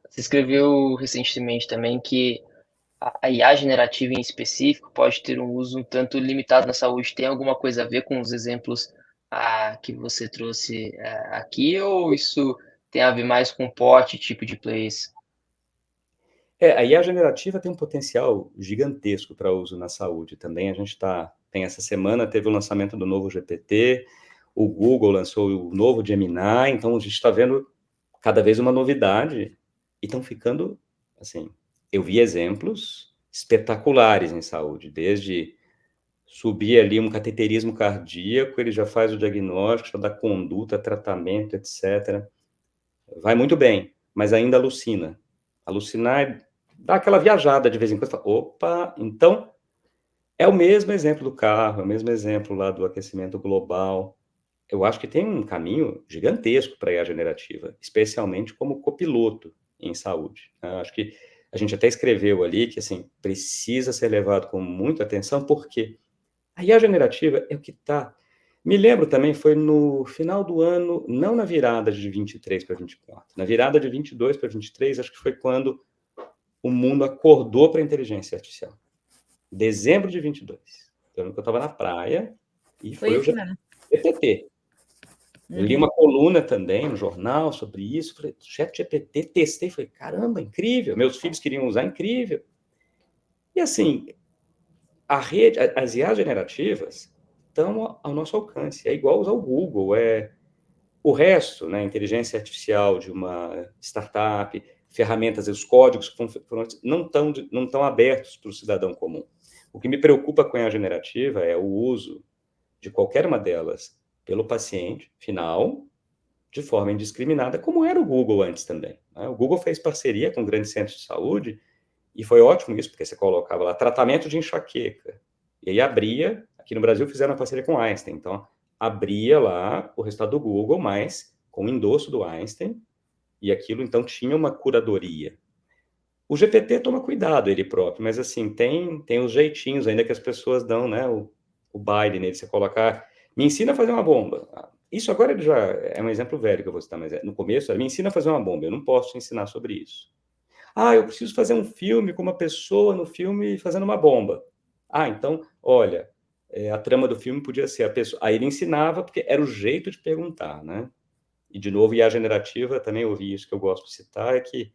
Você escreveu recentemente também que a IA generativa em específico pode ter um uso um tanto limitado na saúde. Tem alguma coisa a ver com os exemplos que você trouxe aqui, ou isso tem a ver mais com porte, tipo de plays? A IA generativa tem um potencial gigantesco para uso na saúde também. A gente tem essa semana, teve o lançamento do novo GPT, o Google lançou o novo Gemini, então a gente está vendo cada vez uma novidade e estão ficando, assim, eu vi exemplos espetaculares em saúde, desde subir ali um cateterismo cardíaco, ele já faz o diagnóstico, já dá conduta, tratamento, etc. Vai muito bem, mas ainda alucina. Alucinar dá aquela viajada de vez em quando, fala, opa, então é o mesmo exemplo do carro, é o mesmo exemplo lá do aquecimento global. Eu acho que tem um caminho gigantesco para a IA generativa, especialmente como copiloto em saúde. Eu acho que a gente até escreveu ali que, assim, precisa ser levado com muita atenção, porque a IA generativa é o que está... Me lembro também, foi no final do ano, não na virada de 23 para 24, na virada de 22 para 23, acho que foi quando o mundo acordou para a inteligência artificial. Dezembro de 22. Eu lembro que eu estava na praia e foi o GPT. Eu li uma coluna também no jornal sobre isso, falei, ChatGPT, testei, falei, caramba, incrível, meus filhos queriam usar, incrível. E assim, as IAs generativas estão ao nosso alcance, é igual usar o Google, o resto, né, inteligência artificial de uma startup, ferramentas, os códigos que não estão abertos para o cidadão comum. O que me preocupa com a IA generativa é o uso de qualquer uma delas pelo paciente final, de forma indiscriminada, como era o Google antes também. Né? O Google fez parceria com grandes centros de saúde, e foi ótimo isso, porque você colocava lá tratamento de enxaqueca, e aí abria, aqui no Brasil fizeram uma parceria com o Einstein, então abria lá o resultado do Google, mas com o endosso do Einstein, e aquilo então tinha uma curadoria. O GPT toma cuidado ele próprio, mas assim, tem os jeitinhos ainda que as pessoas dão, né, o baile nele, você colocar, me ensina a fazer uma bomba. Isso agora ele já é um exemplo velho que eu vou citar, mas no começo me ensina a fazer uma bomba, eu não posso ensinar sobre isso. Eu preciso fazer um filme com uma pessoa no filme fazendo uma bomba. Então, olha, a trama do filme podia ser a pessoa... Aí ele ensinava, porque era o jeito de perguntar, né? E, de novo, IA generativa, também ouvi isso que eu gosto de citar, é que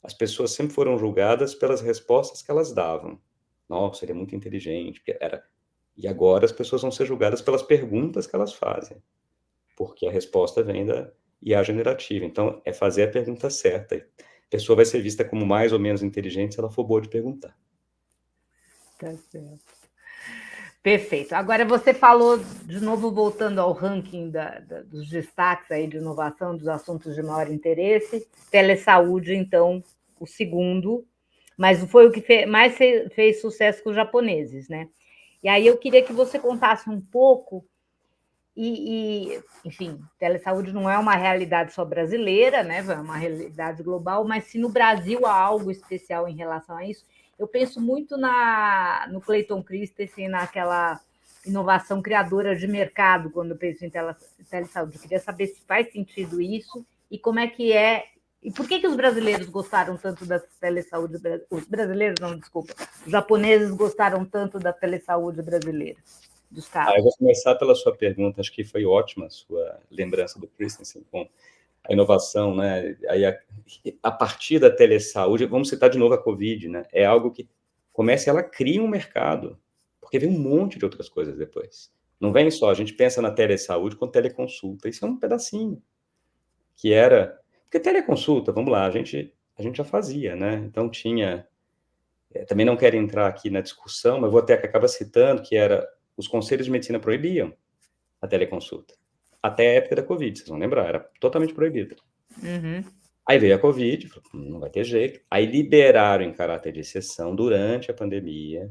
as pessoas sempre foram julgadas pelas respostas que elas davam. Nossa, ele é muito inteligente. E agora as pessoas vão ser julgadas pelas perguntas que elas fazem, porque a resposta vem da IA generativa. Então, é fazer a pergunta certa. A pessoa vai ser vista como mais ou menos inteligente se ela for boa de perguntar. Tá certo. Perfeito. Agora você falou, de novo, voltando ao ranking dos destaques aí de inovação, dos assuntos de maior interesse, telesaúde, então, o segundo, mas foi o que mais fez sucesso com os japoneses, né? E aí eu queria que você contasse um pouco, enfim, telesaúde não é uma realidade só brasileira, né? É uma realidade global, mas se no Brasil há algo especial em relação a isso, eu penso muito no Clayton Christensen, naquela inovação criadora de mercado, quando eu penso em telesaúde. Eu queria saber se faz sentido isso e como é que é. E por que os brasileiros gostaram tanto da telesaúde? Os brasileiros, não, desculpa. Os japoneses gostaram tanto da telesaúde brasileira, dos casos. Eu vou começar pela sua pergunta. Acho que foi ótima a sua lembrança do Christensen com a inovação, né? Aí a partir da telesaúde, vamos citar de novo a Covid, né? É algo que começa, ela cria um mercado, porque vem um monte de outras coisas depois. Não vem só, a gente pensa na telesaúde com teleconsulta, isso é um pedacinho, que era... Porque teleconsulta, vamos lá, a gente já fazia, né? Então tinha... também não quero entrar aqui na discussão, mas vou até que acaba citando que era... Os conselhos de medicina proibiam a teleconsulta. Até a época da Covid, vocês vão lembrar, era totalmente proibido. Uhum. Aí veio a Covid, não vai ter jeito. Aí liberaram em caráter de exceção durante a pandemia,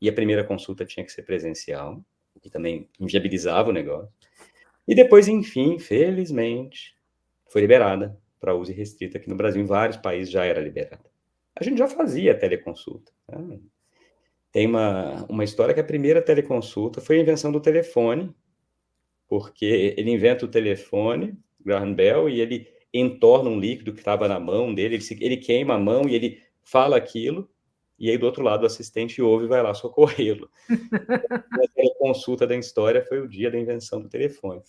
e a primeira consulta tinha que ser presencial, o que também inviabilizava o negócio. E depois, enfim, felizmente, foi liberada para uso restrito aqui no Brasil. Em vários países já era liberada. A gente já fazia teleconsulta. Né? Tem uma história que a primeira teleconsulta foi a invenção do telefone, porque ele inventa o telefone, Graham Bell, e ele entorna um líquido que estava na mão dele, ele queima a mão e ele fala aquilo, e aí do outro lado o assistente ouve e vai lá socorrê-lo. A teleconsulta da história foi o dia da invenção do telefone.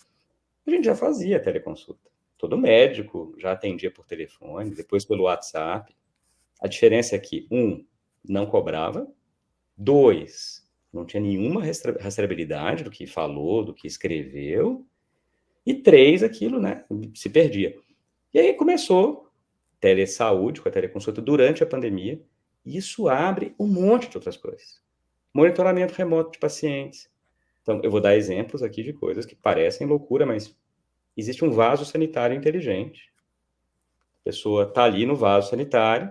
A gente já fazia teleconsulta. Todo médico já atendia por telefone, depois pelo WhatsApp. A diferença é que, não cobrava, 2, não tinha nenhuma rastreabilidade do que falou, do que escreveu, e 3, aquilo, né, se perdia. E aí começou telesaúde, com a teleconsulta durante a pandemia, e isso abre um monte de outras coisas. Monitoramento remoto de pacientes. Então, eu vou dar exemplos aqui de coisas que parecem loucura, mas existe um vaso sanitário inteligente. A pessoa está ali no vaso sanitário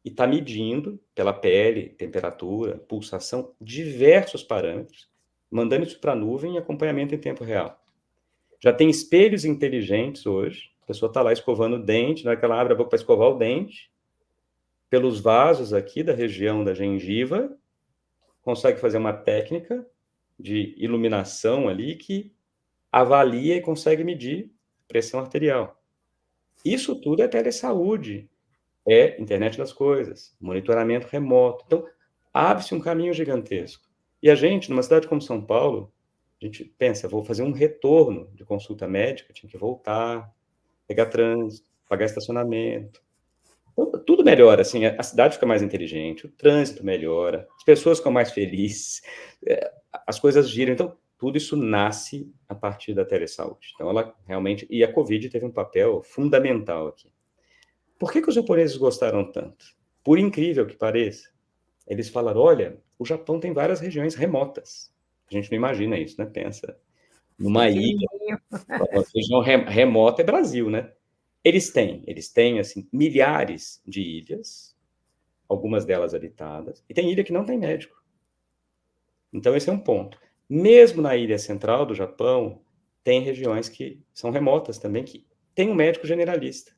e está medindo pela pele, temperatura, pulsação, diversos parâmetros, mandando isso para a nuvem e acompanhamento em tempo real. Já tem espelhos inteligentes hoje. A pessoa está lá escovando o dente, na hora que ela abre a boca para escovar o dente, pelos vasos aqui da região da gengiva, consegue fazer uma técnica de iluminação ali que avalia e consegue medir pressão arterial. Isso tudo é telesaúde, é internet das coisas, monitoramento remoto. Então, abre-se um caminho gigantesco. E a gente, numa cidade como São Paulo, a gente pensa, vou fazer um retorno de consulta médica, tinha que voltar, pegar trânsito, pagar estacionamento. Tudo melhora, assim, a cidade fica mais inteligente, o trânsito melhora, as pessoas ficam mais felizes, as coisas giram. Então, tudo isso nasce a partir da telesaúde. Então, ela realmente... E a Covid teve um papel fundamental aqui. Por que os japoneses gostaram tanto? Por incrível que pareça, eles falaram, olha, o Japão tem várias regiões remotas. A gente não imagina isso, né? Pensa numa ilha, uma região remota é Brasil, né? Eles têm, assim, milhares de ilhas, algumas delas habitadas, e tem ilha que não tem médico. Então, esse é um ponto. Mesmo na ilha central do Japão, tem regiões que são remotas também, que tem um médico generalista.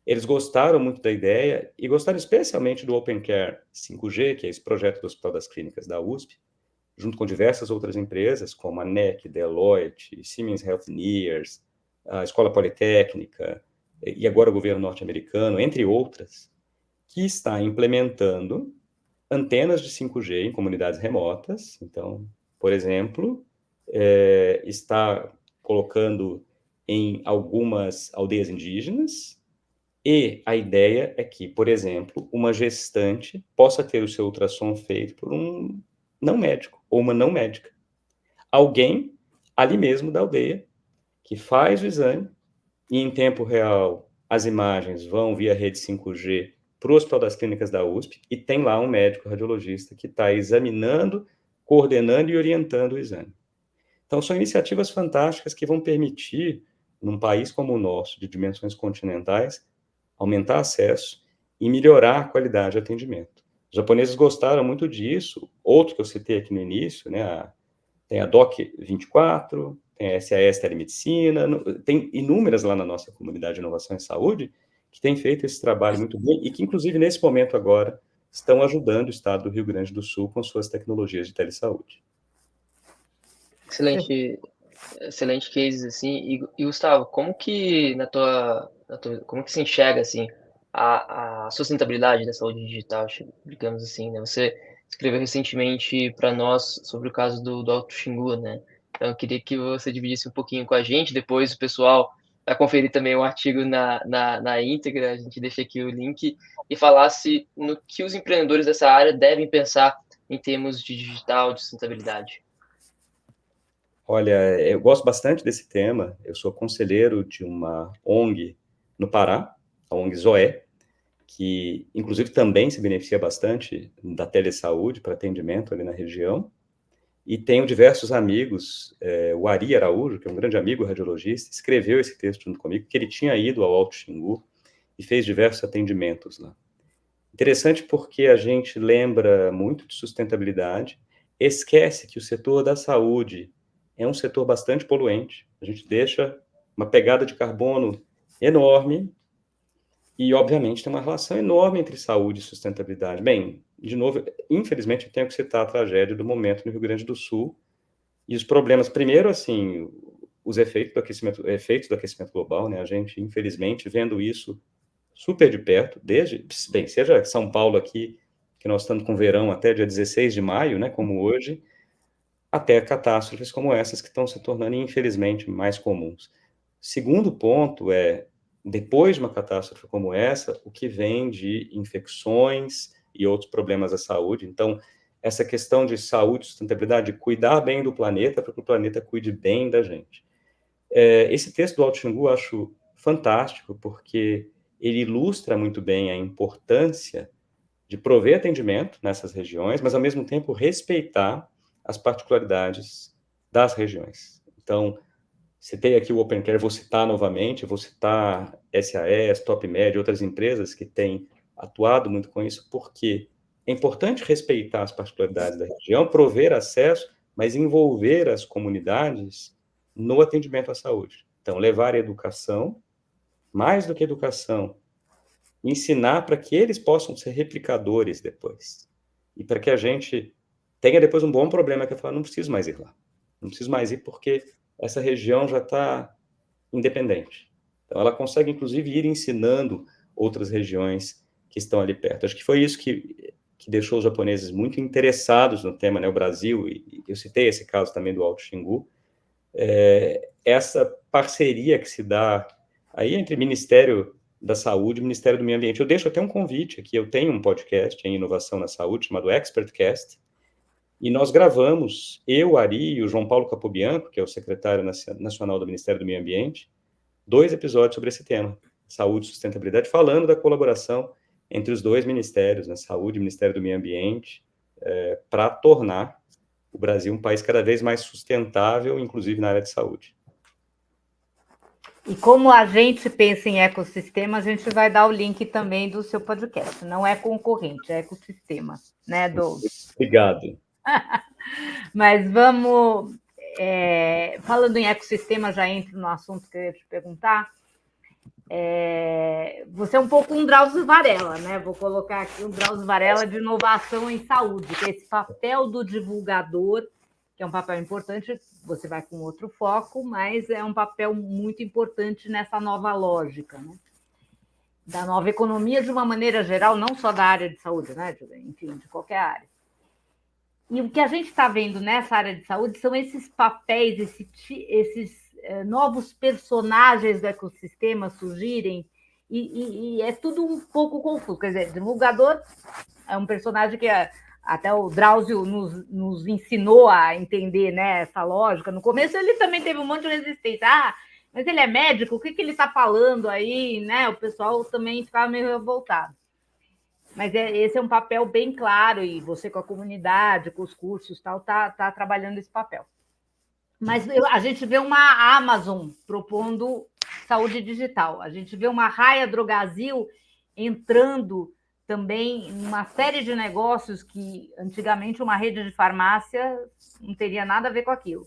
Eles gostaram muito da ideia, e gostaram especialmente do Open Care 5G, que é esse projeto do Hospital das Clínicas da USP, junto com diversas outras empresas, como a NEC, Deloitte, Siemens Healthineers, a Escola Politécnica, e agora o governo norte-americano, entre outras, que está implementando antenas de 5G em comunidades remotas. Então, por exemplo, está colocando em algumas aldeias indígenas, e a ideia é que, por exemplo, uma gestante possa ter o seu ultrassom feito por um não médico ou uma não médica. Alguém ali mesmo da aldeia que faz o exame e em tempo real as imagens vão via rede 5G para o Hospital das Clínicas da USP, e tem lá um médico radiologista que está examinando, coordenando e orientando o exame. Então, são iniciativas fantásticas que vão permitir, num país como o nosso, de dimensões continentais, aumentar acesso e melhorar a qualidade de atendimento. Os japoneses gostaram muito disso. Outro que eu citei aqui no início, né, tem a DOC 24, tem a SAS Telemedicina, tem inúmeras lá na nossa comunidade de inovação em saúde que têm feito esse trabalho muito bem e que, inclusive, nesse momento agora, estão ajudando o estado do Rio Grande do Sul com suas tecnologias de telesaúde. Excelente case, assim. E Gustavo, como que como que se enxerga, assim, a sustentabilidade da saúde digital, digamos assim, né? Você escreveu recentemente para nós sobre o caso do Alto Xingu, né? Então, eu queria que você dividisse um pouquinho com a gente, depois o pessoal vai conferir também o artigo na íntegra, a gente deixa aqui o link, e falasse no que os empreendedores dessa área devem pensar em termos de digital, de sustentabilidade. Olha, eu gosto bastante desse tema. Eu sou conselheiro de uma ONG no Pará, a ONG Zoé, que inclusive também se beneficia bastante da telesaúde para atendimento ali na região. E tenho diversos amigos, o Ari Araújo, que é um grande amigo radiologista, escreveu esse texto junto comigo, que ele tinha ido ao Alto Xingu e fez diversos atendimentos lá. Interessante porque a gente lembra muito de sustentabilidade, esquece que o setor da saúde é um setor bastante poluente, a gente deixa uma pegada de carbono enorme e, obviamente, tem uma relação enorme entre saúde e sustentabilidade. Bem, de novo, infelizmente, eu tenho que citar a tragédia do momento no Rio Grande do Sul e os problemas, primeiro, assim, os efeitos do aquecimento global, né? A gente, infelizmente, vendo isso super de perto, bem, seja São Paulo aqui, que nós estamos com verão até dia 16 de maio, né, como hoje, até catástrofes como essas que estão se tornando, infelizmente, mais comuns. Segundo ponto é, depois de uma catástrofe como essa, o que vem de infecções e outros problemas da saúde. Então, essa questão de saúde e sustentabilidade, de cuidar bem do planeta para que o planeta cuide bem da gente. Esse texto do Alto Xingu eu acho fantástico, porque ele ilustra muito bem a importância de prover atendimento nessas regiões, mas, ao mesmo tempo, respeitar as particularidades das regiões. Então, citei aqui o Open Care, vou citar novamente, vou citar SAS, TopMed, outras empresas que têm atuado muito com isso, porque é importante respeitar as particularidades da região, prover acesso, mas envolver as comunidades no atendimento à saúde. Então, levar a educação, mais do que educação, ensinar para que eles possam ser replicadores depois. E para que a gente tenha depois um bom problema, que é falar, não preciso mais ir lá. Não preciso mais ir porque essa região já está independente. Então, ela consegue, inclusive, ir ensinando outras regiões que estão ali perto. Acho que foi isso que deixou os japoneses muito interessados no tema, né? O Brasil, e eu citei esse caso também do Alto Xingu, essa parceria que se dá aí entre Ministério da Saúde e Ministério do Meio Ambiente. Eu deixo até um convite aqui, eu tenho um podcast em inovação na saúde chamado ExpertCast, e nós gravamos, eu, Ari e o João Paulo Capobianco, que é o secretário nacional do Ministério do Meio Ambiente, 2 episódios sobre esse tema, saúde e sustentabilidade, falando da colaboração entre os 2 ministérios, né, saúde e Ministério do Meio Ambiente, para tornar o Brasil um país cada vez mais sustentável, inclusive na área de saúde. E como a gente pensa em ecossistema, a gente vai dar o link também do seu podcast. Não é concorrente, é ecossistema, né, Douglas? Obrigado. Mas vamos... falando em ecossistema, já entro no assunto que eu ia te perguntar. Você é um pouco um Drauzio Varela, né? Vou colocar aqui um Drauzio Varela de inovação em saúde, que é esse papel do divulgador, que é um papel importante, você vai com outro foco, mas é um papel muito importante nessa nova lógica, né? Da nova economia de uma maneira geral, não só da área de saúde, né? Enfim, de qualquer área. E o que a gente está vendo nessa área de saúde são esses papéis, esses novos personagens do ecossistema surgirem, e é tudo um pouco confuso. Quer dizer, divulgador é um personagem que até o Drauzio nos ensinou a entender, né, essa lógica. No começo ele também teve um monte de resistência. Mas ele é médico, o que ele está falando aí? Né? O pessoal também ficava meio revoltado. Mas esse é um papel bem claro, e você com a comunidade, com os cursos, tal, tá trabalhando esse papel. Mas a gente vê uma Amazon propondo saúde digital, a gente vê uma Raia Drogasil entrando também em uma série de negócios que antigamente uma rede de farmácia não teria nada a ver com aquilo.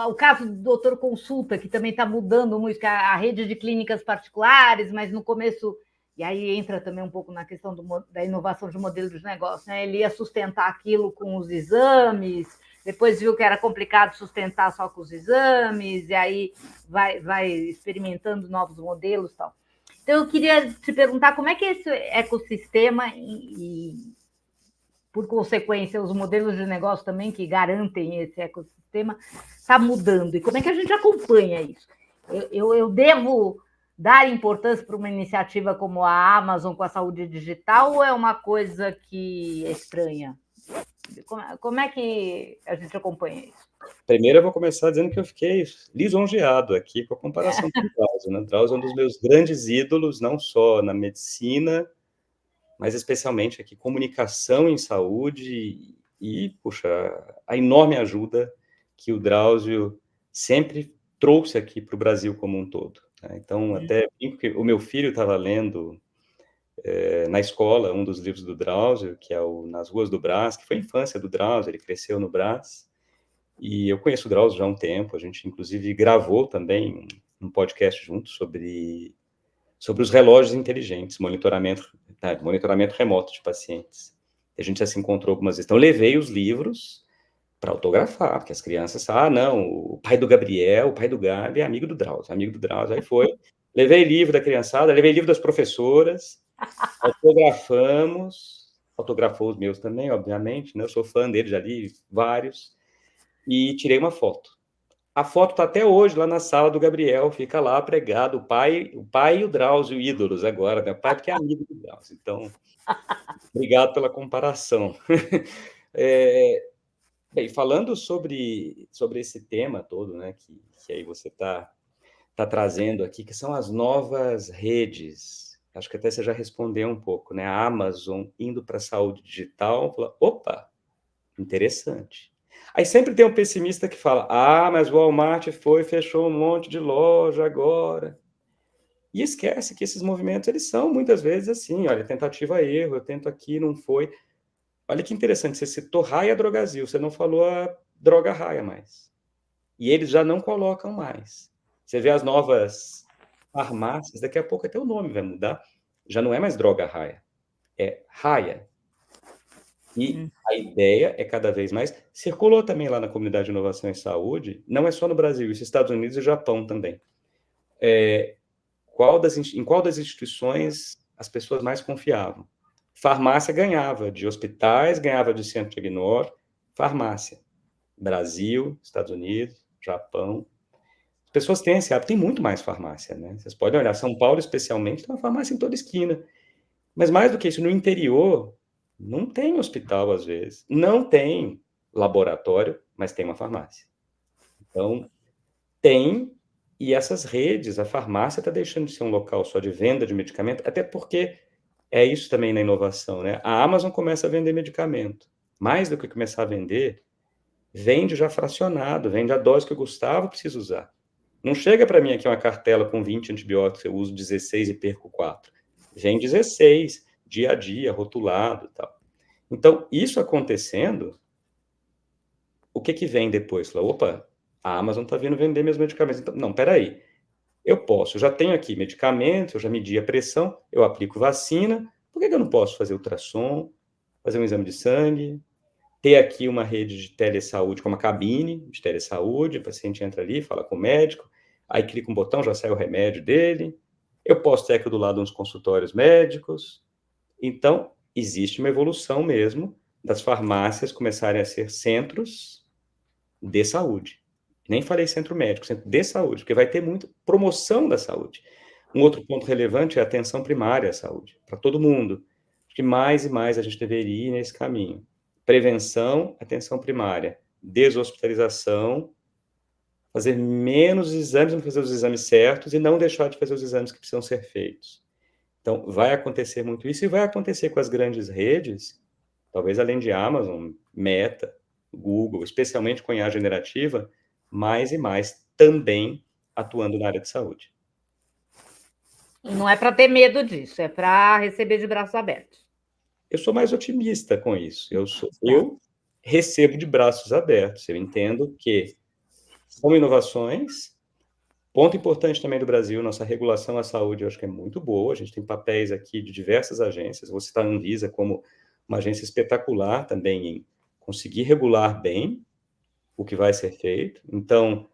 O caso do Doutor Consulta, que também está mudando muito, que a rede de clínicas particulares, mas no começo, e aí entra também um pouco na questão da inovação de modelo de negócio, né? Ele ia sustentar aquilo com os exames, depois viu que era complicado sustentar só com os exames, e aí vai experimentando novos modelos e tal. Então, eu queria te perguntar como é que esse ecossistema e por consequência, os modelos de negócio também que garantem esse ecossistema está mudando. E como é que a gente acompanha isso? Eu devo dar importância para uma iniciativa como a Amazon com a saúde digital ou é uma coisa que é estranha? Como é que a gente acompanha isso? Primeiro eu vou começar dizendo que eu fiquei lisonjeado aqui com a comparação com o Drauzio, né? O Drauzio é um dos meus grandes ídolos, não só na medicina, mas especialmente aqui, comunicação em saúde e, puxa, a enorme ajuda que o Drauzio sempre trouxe aqui para o Brasil como um todo. Né? Então, até porque o meu filho estava lendo na escola um dos livros do Drauzio, que é o Nas Ruas do Brás, que foi a infância do Drauzio, ele cresceu no Brás, e eu conheço o Drauzio já há um tempo, a gente inclusive gravou também um podcast junto sobre os relógios inteligentes, monitoramento remoto de pacientes. A gente já se encontrou algumas vezes. Então, eu levei os livros para autografar, porque as crianças não, o pai do Gabriel, o pai do Gabi é amigo do Drauzio. Aí foi, levei livro da criançada, levei livro das professoras, autografou os meus também, obviamente, né? Eu sou fã dele, já li vários, e tirei uma foto. A foto está até hoje lá na sala do Gabriel, fica lá pregado, o pai e o Drauzio, ídolos agora, né? O pai porque é amigo do Drauzio. Então, obrigado pela comparação. Bem, falando sobre esse tema todo, né, que aí você está trazendo aqui, que são as novas redes. Acho que até você já respondeu um pouco, né? A Amazon indo para a saúde digital, fala, opa, interessante. Aí sempre tem um pessimista que fala, mas o Walmart fechou um monte de loja agora. E esquece que esses movimentos, eles são muitas vezes assim, olha, tentativa erro, eu tento aqui, não foi. Olha que interessante, você citou Raia Drogasil, você não falou a Droga Raia mais. E eles já não colocam mais. Você vê as novas farmácias, daqui a pouco até o nome vai mudar, já não é mais Droga Raia, é Raia. E a ideia é cada vez mais, circulou também lá na comunidade de inovação em saúde, não é só no Brasil, isso Estados Unidos e Japão também. Em qual das instituições as pessoas mais confiavam? Farmácia ganhava de hospitais, ganhava de centro de ignoro, farmácia. Brasil, Estados Unidos, Japão. As pessoas têm esse hábito, tem muito mais farmácia, né? Vocês podem olhar, São Paulo especialmente, tem uma farmácia em toda esquina. Mas mais do que isso, no interior, não tem hospital, às vezes. Não tem laboratório, mas tem uma farmácia. Então, tem, e essas redes, a farmácia está deixando de ser um local só de venda de medicamento, até porque é isso também na inovação, né? A Amazon começa a vender medicamento. Mais do que começar a vender, vende já fracionado, vende a dose que o Gustavo precisa usar. Não chega para mim aqui uma cartela com 20 antibióticos, eu uso 16 e perco 4. Vem 16, dia a dia, rotulado e tal. Então, isso acontecendo, o que vem depois? Fala, opa, a Amazon está vindo vender meus medicamentos. Então, não, peraí. Eu já tenho aqui medicamentos, eu já medi a pressão, eu aplico vacina, por que eu não posso fazer ultrassom, fazer um exame de sangue, ter aqui uma rede de telesaúde, como uma cabine de telesaúde, o paciente entra ali, fala com o médico, aí clica um botão, já sai o remédio dele, eu posso ter aqui do lado uns consultórios médicos. Então, existe uma evolução mesmo das farmácias começarem a ser centros de saúde. Nem falei centro médico, centro de saúde, porque vai ter muita promoção da saúde. Um outro ponto relevante é a atenção primária à saúde, para todo mundo. Acho que mais e mais a gente deveria ir nesse caminho. Prevenção, atenção primária, deshospitalização, fazer menos exames, mas fazer os exames certos e não deixar de fazer os exames que precisam ser feitos. Então, vai acontecer muito isso e vai acontecer com as grandes redes, talvez além de Amazon, Meta, Google, especialmente com IA generativa, mais e mais também atuando na área de saúde. E não é para ter medo disso, é para receber de braços abertos. Eu sou mais otimista com isso. Eu recebo de braços abertos. Eu entendo que são inovações. Ponto importante também do Brasil, nossa regulação à saúde, eu acho que é muito boa. A gente tem papéis aqui de diversas agências. Vou citar a Anvisa como uma agência espetacular também em conseguir regular bem o que vai ser feito. Então,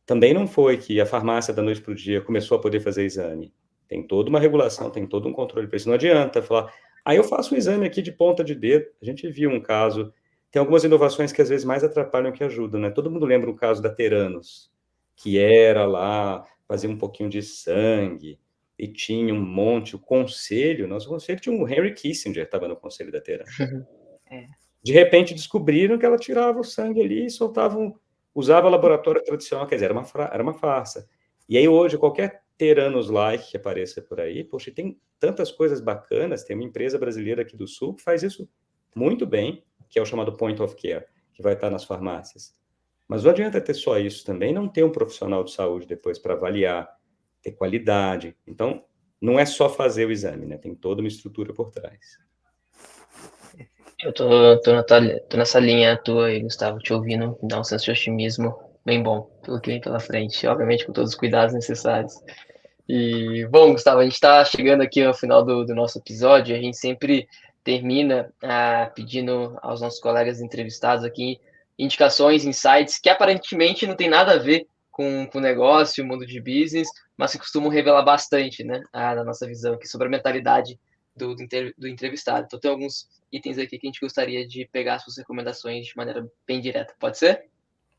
também não foi que a farmácia da noite para o dia começou a poder fazer exame. Tem toda uma regulação, tem todo um controle para isso. Não adianta falar, eu faço um exame aqui de ponta de dedo. A gente viu um caso, tem algumas inovações que às vezes mais atrapalham que ajudam, né? Todo mundo lembra o caso da Theranos, que era lá, fazia um pouquinho de sangue, e tinha um monte, o nosso conselho tinha um Henry Kissinger, estava no conselho da Theranos. De repente descobriram que ela tirava o sangue ali e usava laboratório tradicional, quer dizer, era uma farsa. E aí hoje, qualquer Theranos-like que apareça por aí, poxa, tem tantas coisas bacanas, tem uma empresa brasileira aqui do Sul que faz isso muito bem, que é o chamado Point of Care, que vai estar nas farmácias. Mas não adianta ter só isso também, não ter um profissional de saúde depois para avaliar, ter qualidade. Então, não é só fazer o exame, né? Tem toda uma estrutura por trás. Eu tô nessa linha tua aí, Gustavo, te ouvindo, me dá um senso de otimismo bem bom pelo que vem pela frente, obviamente com todos os cuidados necessários. E, bom, Gustavo, a gente está chegando aqui ao final do nosso episódio, a gente sempre termina pedindo aos nossos colegas entrevistados aqui indicações, insights, que aparentemente não tem nada a ver com o negócio, o mundo de business, mas que costumam revelar bastante, né, da nossa visão aqui sobre a mentalidade do entrevistado. Então, tem alguns itens aqui que a gente gostaria de pegar suas recomendações de maneira bem direta. Pode ser?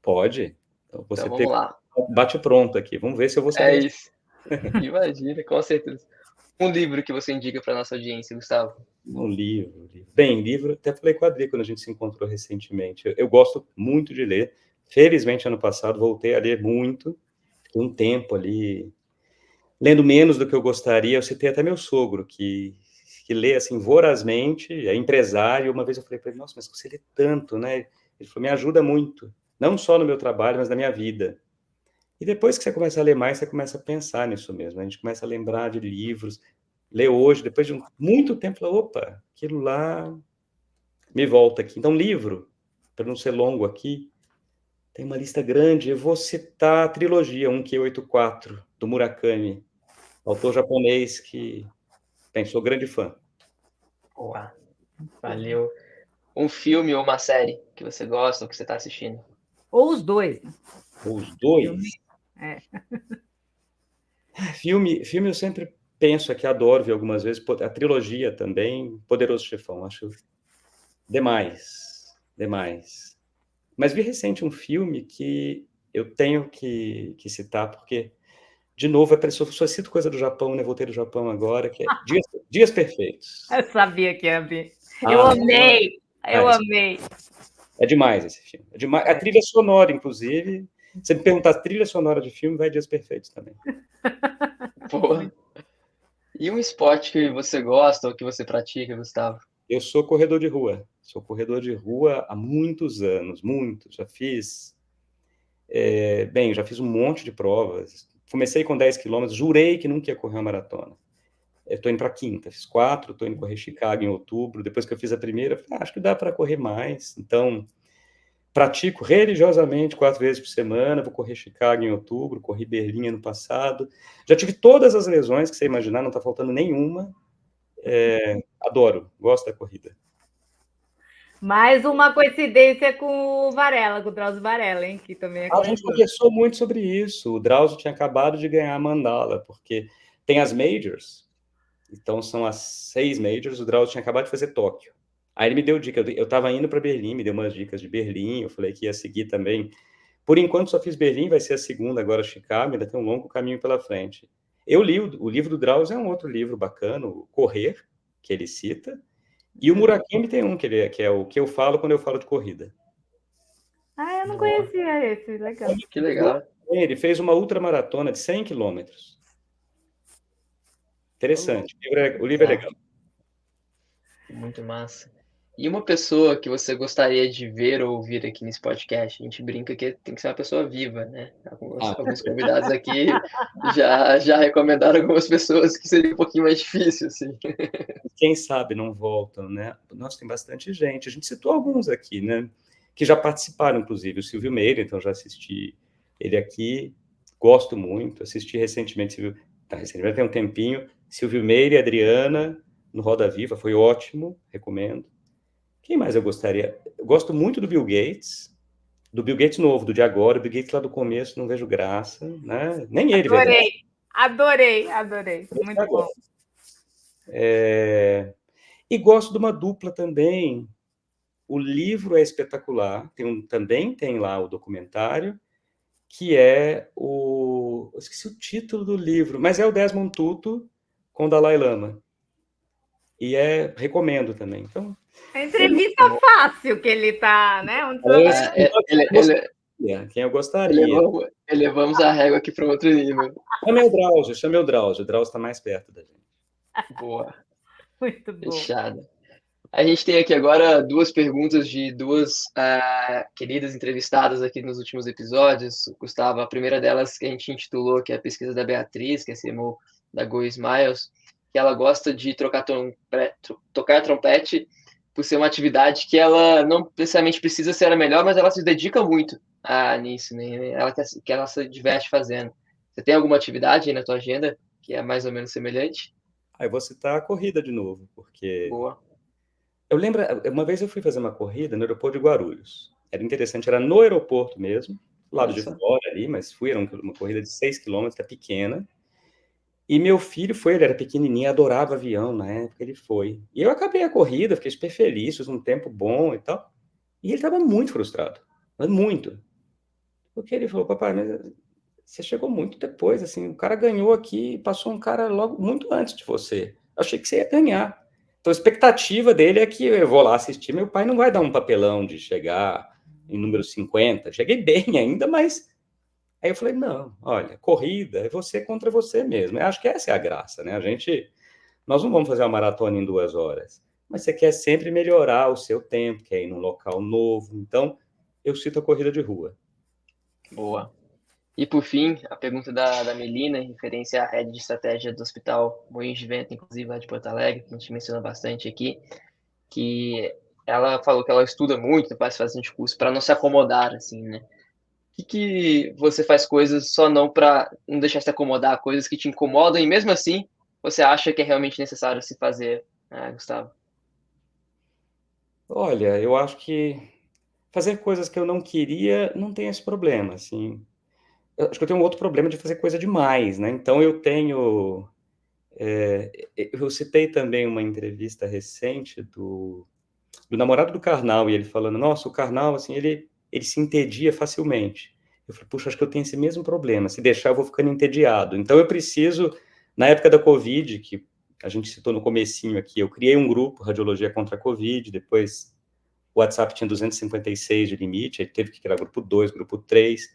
Pode. Então, você Então, vamos lá. bate pronto aqui. Vamos ver se eu vou saber. É isso. Imagina, com certeza. Um livro que você indica para nossa audiência, Gustavo? Um livro. Bem, livro, até falei com a Adri quando a gente se encontrou recentemente. Eu gosto muito de ler. Felizmente, ano passado, voltei a ler muito. Fiquei um tempo ali, lendo menos do que eu gostaria. Eu citei até meu sogro, que lê, assim, vorazmente, é empresário. Uma vez eu falei para ele, nossa, mas você lê tanto, né? Ele falou, me ajuda muito. Não só no meu trabalho, mas na minha vida. E depois que você começa a ler mais, você começa a pensar nisso mesmo. A gente começa a lembrar de livros, ler hoje, depois de muito tempo, fala, opa, aquilo lá me volta aqui. Então, livro, para não ser longo aqui, tem uma lista grande. Eu vou citar a trilogia 1Q84, do Murakami, autor japonês que, bem, sou grande fã. Boa. Valeu. Um filme ou uma série que você gosta ou que você está assistindo? Ou os dois. Os dois? Filme eu sempre penso aqui, adoro ver algumas vezes, a trilogia também, Poderoso Chefão, acho demais. Mas vi recente um filme que eu tenho que citar, porque, de novo, só cito coisa do Japão, né? Voltei do Japão agora, que é Dias Perfeitos. Eu sabia que ia vir. Eu amei. É demais esse filme. É demais. A trilha sonora, inclusive, se me perguntar a trilha sonora de filme, vai Dias Perfeitos também. Pô. E um esporte que você gosta ou que você pratica, Gustavo? Eu sou corredor de rua. Sou corredor de rua há muitos anos, muitos. Já fiz um monte de provas. Comecei com 10 quilômetros, jurei que nunca ia correr uma maratona. Estou indo para a quinta, fiz 4, estou indo correr Chicago em outubro. Depois que eu fiz a primeira, falei, acho que dá para correr mais. Então, pratico religiosamente 4 vezes por semana, vou correr Chicago em outubro, corri Berlim ano passado. Já tive todas as lesões que você imaginar, não está faltando nenhuma. Adoro, gosto da corrida. Mais uma coincidência com o Varela, com o Drauzio Varela, hein? Que também é A gente conversou muito sobre isso. O Drauzio tinha acabado de ganhar a Mandala, porque tem as Majors, então são as 6 Majors, o Drauzio tinha acabado de fazer Tóquio. Aí ele me deu dica, eu estava indo para Berlim, me deu umas dicas de Berlim, eu falei que ia seguir também. Por enquanto só fiz Berlim, vai ser a segunda, agora Chicago, ainda tem um longo caminho pela frente. Eu li o livro do Drauzio, é um outro livro bacana, o Correr, que ele cita, e o Murakami tem um, que é o que eu falo quando eu falo de corrida. Eu não conhecia esse, legal. Que legal. Ele fez uma ultramaratona de 100 quilômetros. Interessante. O livro é legal. Muito massa. E uma pessoa que você gostaria de ver ou ouvir aqui nesse podcast? A gente brinca que tem que ser uma pessoa viva, né? Alguns convidados aqui já recomendaram algumas pessoas que seria um pouquinho mais difícil, assim. Quem sabe não voltam, né? Nossa, tem bastante gente. A gente citou alguns aqui, né? Que já participaram, inclusive. O Silvio Meira, então já assisti ele aqui. Gosto muito. Assisti recentemente, recentemente tem um tempinho, Silvio Meira e Adriana no Roda Viva. Foi ótimo, recomendo. Quem mais eu gostaria? Eu gosto muito do Bill Gates novo, do de agora. O Bill Gates lá do começo, não vejo graça, né? Nem ele vê graça. Adorei. Muito bom. E gosto de uma dupla também. O livro é espetacular. Também tem lá o documentário, que é o... Eu esqueci o título do livro, mas é o Desmond Tutu com o Dalai Lama. E recomendo também. Então, entrevista fácil que ele está, né? Quem eu gostaria. Elevamos a régua aqui para outro nível. Chame o Drauzio. O Drauzio está mais perto da gente. Boa. Muito bom. Fechado. A gente tem aqui agora duas perguntas de duas queridas entrevistadas aqui nos últimos episódios. Gustavo, a primeira delas que a gente intitulou, que é a pesquisa da Beatriz, que é CMO da Go Smiles, que ela gosta de tocar trompete por ser uma atividade que ela não necessariamente precisa ser a melhor, mas ela se dedica muito nisso, né? Que ela se diverte fazendo. Você tem alguma atividade aí na tua agenda que é mais ou menos semelhante? Eu vou citar a corrida de novo, porque... Boa. Eu lembro, uma vez eu fui fazer uma corrida no aeroporto de Guarulhos. Era interessante, era no aeroporto mesmo, do lado de fora ali, mas era uma corrida de 6 quilômetros, era pequena. E meu filho ele era pequenininho, adorava avião na época, ele foi. E eu acabei a corrida, fiquei super feliz, fiz um tempo bom e tal. E ele estava muito frustrado, mas muito. Porque ele falou, papai, mas você chegou muito depois, assim, o cara ganhou aqui, passou um cara logo muito antes de você. Eu achei que você ia ganhar. Então, a expectativa dele é que eu vou lá assistir, meu pai não vai dar um papelão de chegar em número 50. Cheguei bem ainda, mas... Aí eu falei, não, olha, corrida é você contra você mesmo. Eu acho que essa é a graça, né? Nós não vamos fazer uma maratona em 2 horas, mas você quer sempre melhorar o seu tempo, quer ir num local novo. Então, eu cito a corrida de rua. Boa. E, por fim, a pergunta da Melina, em referência à rede de estratégia do Hospital Moinhos de Vento, inclusive lá de Porto Alegre, que a gente menciona bastante aqui, que ela falou que ela estuda muito, faz bastante curso, para não se acomodar, assim, né? Que você faz coisas só não para não deixar se acomodar, coisas que te incomodam, e mesmo assim, você acha que é realmente necessário se fazer, Gustavo? Olha, eu acho que fazer coisas que eu não queria não tem esse problema, assim. Eu acho que eu tenho um outro problema de fazer coisa demais, né? Então eu tenho... eu citei também uma entrevista recente do namorado do Karnal, e ele falando, nossa, o Karnal, assim, ele se entedia facilmente. Eu falei, puxa, acho que eu tenho esse mesmo problema, se deixar eu vou ficando entediado. Então eu preciso, na época da Covid, que a gente citou no comecinho aqui, eu criei um grupo, Radiologia contra a Covid, depois o WhatsApp tinha 256 de limite, aí teve que criar grupo 2, grupo 3,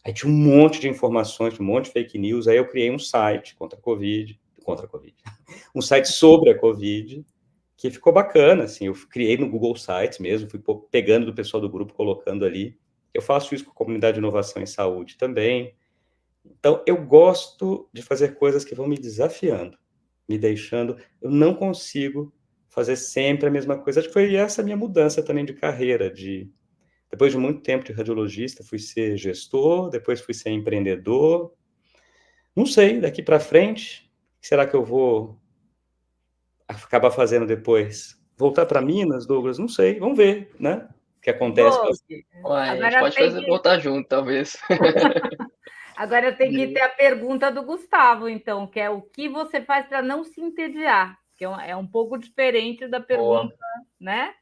aí tinha um monte de informações, um monte de fake news, aí eu criei um site contra a Covid, um site sobre a Covid, que ficou bacana, assim, eu criei no Google Sites mesmo, fui pegando do pessoal do grupo, colocando ali. Eu faço isso com a comunidade de inovação em saúde também. Então, eu gosto de fazer coisas que vão me desafiando, me deixando... Eu não consigo fazer sempre a mesma coisa. Acho que foi essa minha mudança também de carreira, depois de muito tempo de radiologista, fui ser gestor, depois fui ser empreendedor. Não sei, daqui para frente, o que será que eu vou acabar fazendo depois? Voltar para Minas, Douglas? Não sei, vamos ver, né? O que acontece. A gente pode voltar junto, talvez. Agora tem que ter a pergunta do Gustavo, então, que é o que você faz para não se entediar, que é um pouco diferente da pergunta, né?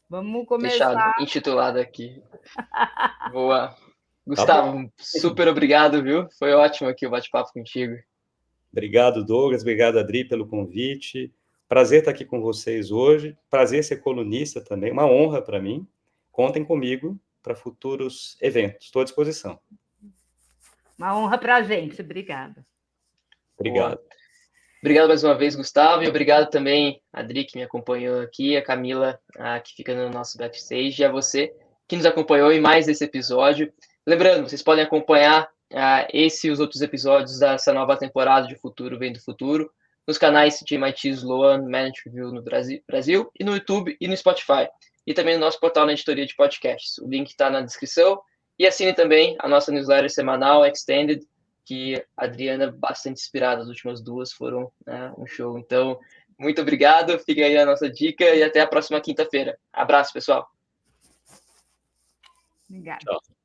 Vamos começar. Fechado, intitulado aqui. Boa. Gustavo, super obrigado, viu? Foi ótimo aqui o bate-papo contigo. Obrigado, Douglas. Obrigado, Adri, pelo convite. Prazer estar aqui com vocês hoje. Prazer ser colunista também. Uma honra para mim. Contem comigo para futuros eventos. Estou à disposição. Uma honra para a gente. Obrigada. Obrigado. Boa. Obrigado mais uma vez, Gustavo, e obrigado também, Adri, que me acompanhou aqui, a Camila, que fica no nosso backstage, e a você que nos acompanhou em mais esse episódio. Lembrando, vocês podem acompanhar esse e os outros episódios dessa nova temporada de Futuro Vem do Futuro nos canais de MIT Sloan Management Review no Brasil, e no YouTube e no Spotify, e também no nosso portal na editoria de podcasts. O link está na descrição, e assine também a nossa newsletter semanal, Extended, que a Adriana, bastante inspirada, as últimas duas foram um show. Então, muito obrigado, fica aí a nossa dica e até a próxima quinta-feira. Abraço, pessoal. Obrigada. Tchau.